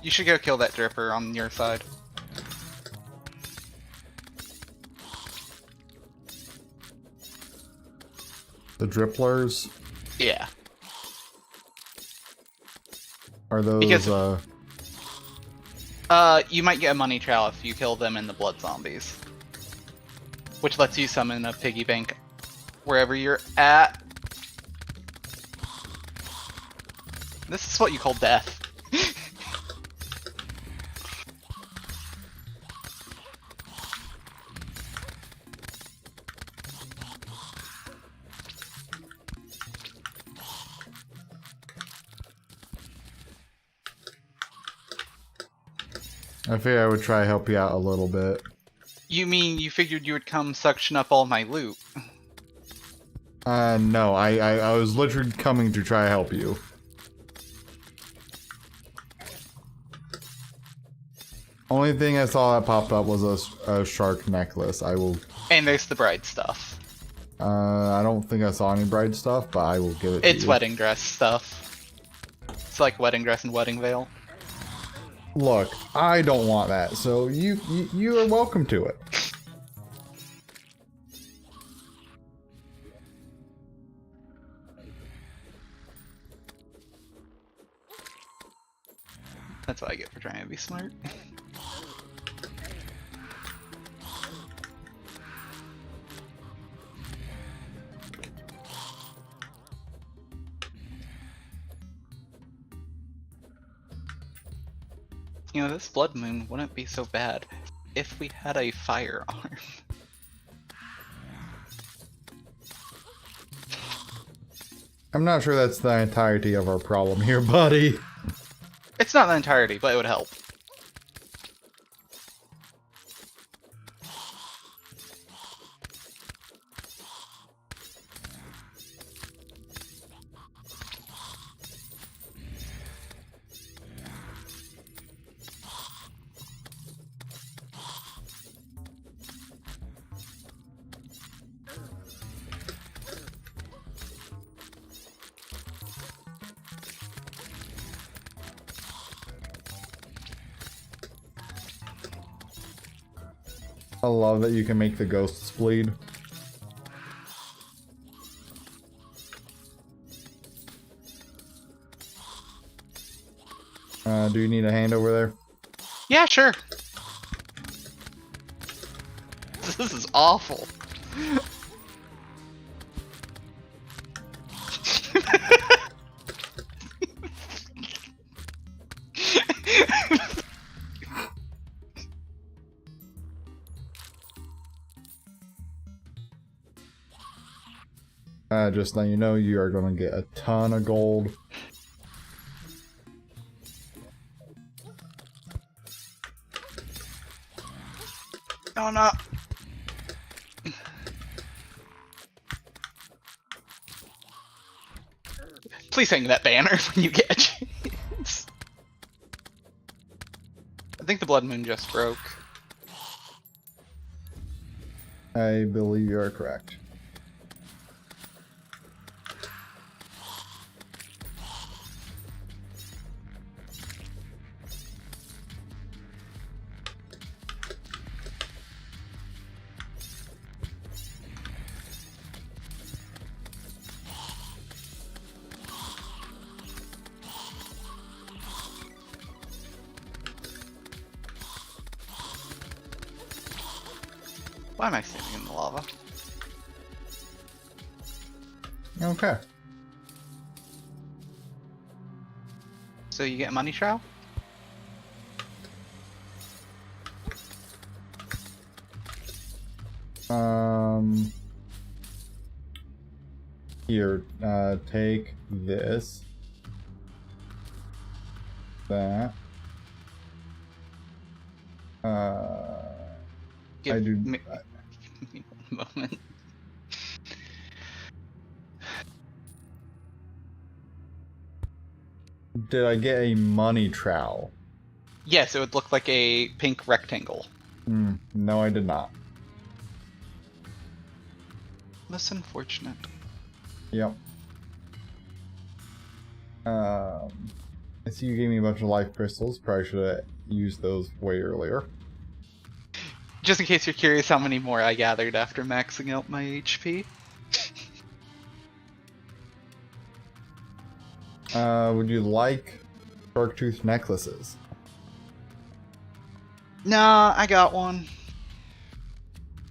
You should go kill that dripper on your side. The dripplers? Yeah. Are those, Because- you might get a money trowel if you kill them in the blood zombies. Which lets you summon a piggy bank wherever you're at. This is what you call death. I figured I would try to help you out a little bit. You mean you figured you would come suction up all my loot? No, I was literally coming to try to help you. Only thing I saw that popped up was a shark necklace. I will... And there's the bride stuff. I don't think I saw any bride stuff, but I will give it to you. It's wedding dress stuff. It's like wedding dress and wedding veil. Look, I don't want that, so you are welcome to it. That's what I get for trying to be smart. You know, this blood moon wouldn't be so bad if we had a firearm. I'm not sure that's the entirety of our problem here, buddy. It's not the entirety, but it would help. I love that you can make the ghosts bleed. Do you need a hand over there? Yeah, sure. This is awful. Just letting you know, you are going to get a ton of gold. Oh no. Please hang that banner when you get a chance. I think the blood moon just broke. I believe you are correct. Why am I standing in the lava? Okay. So you get a money trowel? Here, take this. That. Give I do. me one moment. Did I get a money trowel? Yes, it would look like a pink rectangle. No, I did not. That's unfortunate. Yep. I see you gave me a bunch of life crystals. Probably should have used those way earlier. Just in case you're curious how many more I gathered after maxing out my HP. Would you like shark tooth necklaces? Nah, I got one.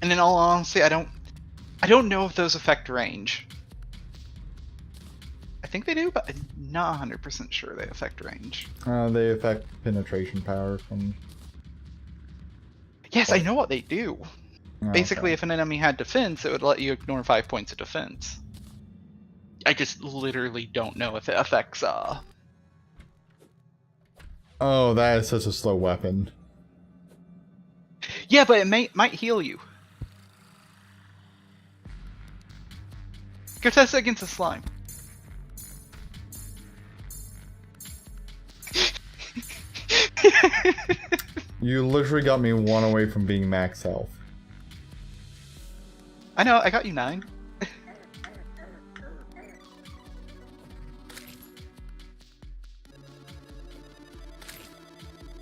And in all honesty, I don't know if those affect range. I think they do, but I'm not 100% sure they affect range. They affect penetration power from... Yes, I know what they do. Oh, Basically, okay. if an enemy had defense, it would let you ignore 5 points of defense. I just literally don't know if it affects, Oh, that is such a slow weapon. Yeah, but it might heal you. Go test it against a slime. You literally got me one away from being max health. I know, I got you 9.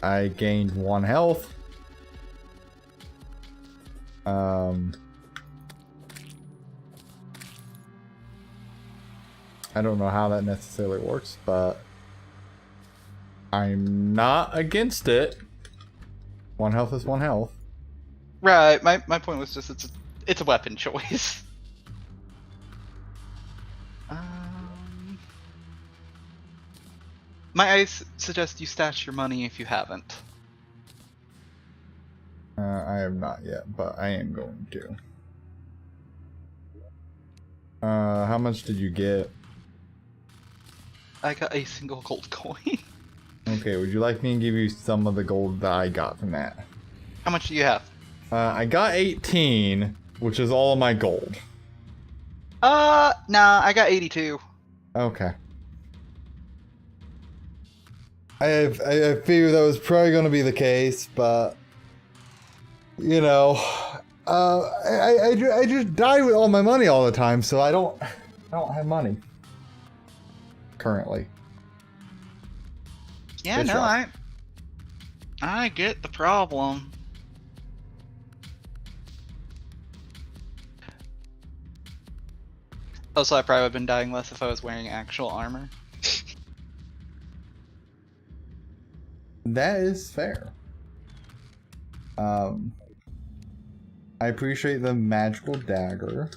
I gained 1 health. I don't know how that necessarily works, but I'm not against it. 1 health is 1 health. Right, my point was just it's a weapon choice. I suggest you stash your money if you haven't. I have not yet, but I am going to. How much did you get? I got a single gold coin. Okay, would you like me to give you some of the gold that I got from that? How much do you have? I got 18, which is all of my gold. Nah, I got 82. Okay. I figured that was probably going to be the case, but you know, I just die with all my money all the time, so I don't have money currently. Yeah, Good no, shot. I get the problem. Also, I probably would have been dying less if I was wearing actual armor. That is fair. I appreciate the magical dagger.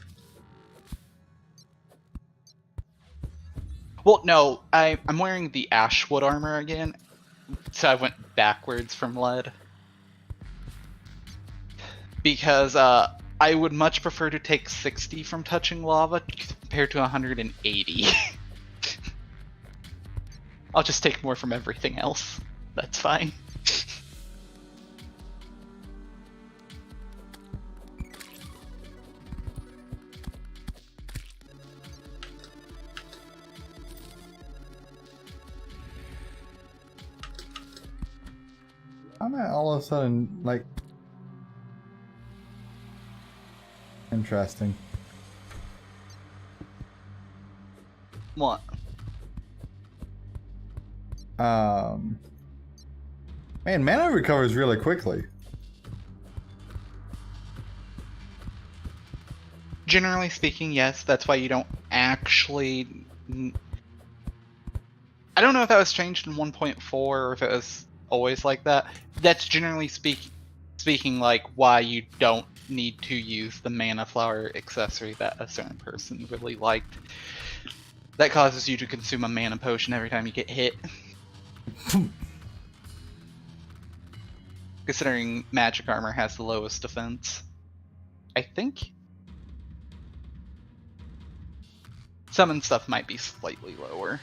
Well, no, I'm wearing the Ashwood armor again, so I went backwards from lead. Because I would much prefer to take 60 from touching lava compared to 180. I'll just take more from everything else. That's fine. How am I all of a sudden, like... Interesting. What? Man, mana recovers really quickly. Generally speaking, yes. That's why you don't actually... I don't know if that was changed in 1.4 or if it was always like that. That's generally speaking like why you don't need to use the mana flower accessory that a certain person really liked. That causes you to consume a mana potion every time you get hit. Considering magic armor has the lowest defense. I think summon stuff might be slightly lower.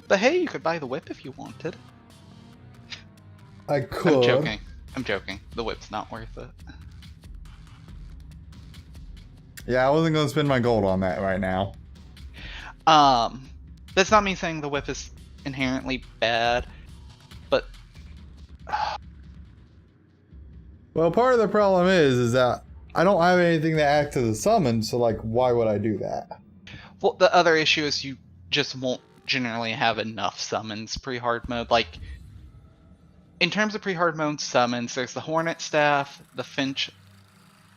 But hey, you could buy the whip if you wanted. I could. I'm joking. I'm joking. The whip's not worth it. Yeah, I wasn't going to spend my gold on that right now. That's not me saying the whip is inherently bad, but... Well, part of the problem is that I don't have anything that acts as a summon, so, like, why would I do that? Well, the other issue is you just won't generally have enough summons pre-hard mode. Like, in terms of pre-hard mode summons, there's the Hornet Staff, the Finch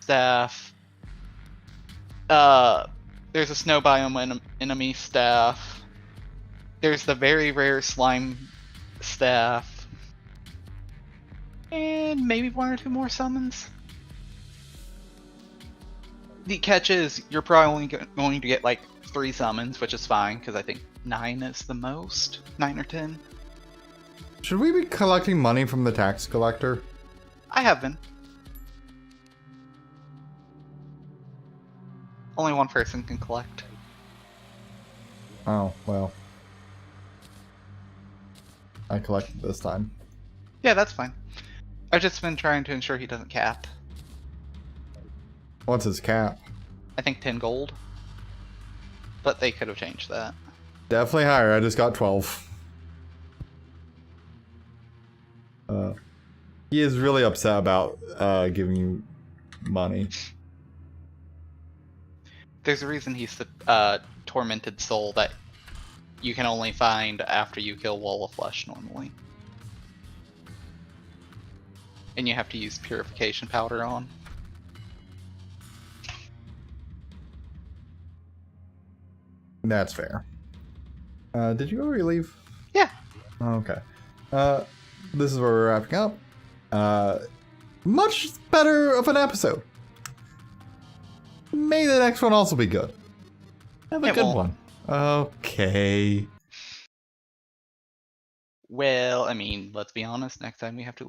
Staff, there's a Snow Biome Enemy Staff, there's the very rare Slime Staff, and maybe one or two more summons. The catch is, you're probably only going to get like 3 summons, which is fine, because I think 9 is the most. 9 or 10. Should we be collecting money from the tax collector? I have been. Only one person can collect. Oh, well. I collected this time. Yeah, that's fine. I've just been trying to ensure he doesn't cap. What's his cap? I think 10 gold. But they could have changed that. Definitely higher. I just got 12. He is really upset about giving you money. There's a reason he's the tormented soul that you can only find after you kill Wall of Flesh normally. And you have to use purification powder on. That's fair. Did you already leave? Yeah. Okay. This is where we're wrapping up. Much better of an episode. May the next one also be good. Have a good one. Okay. Well, I mean, let's be honest, next time we have to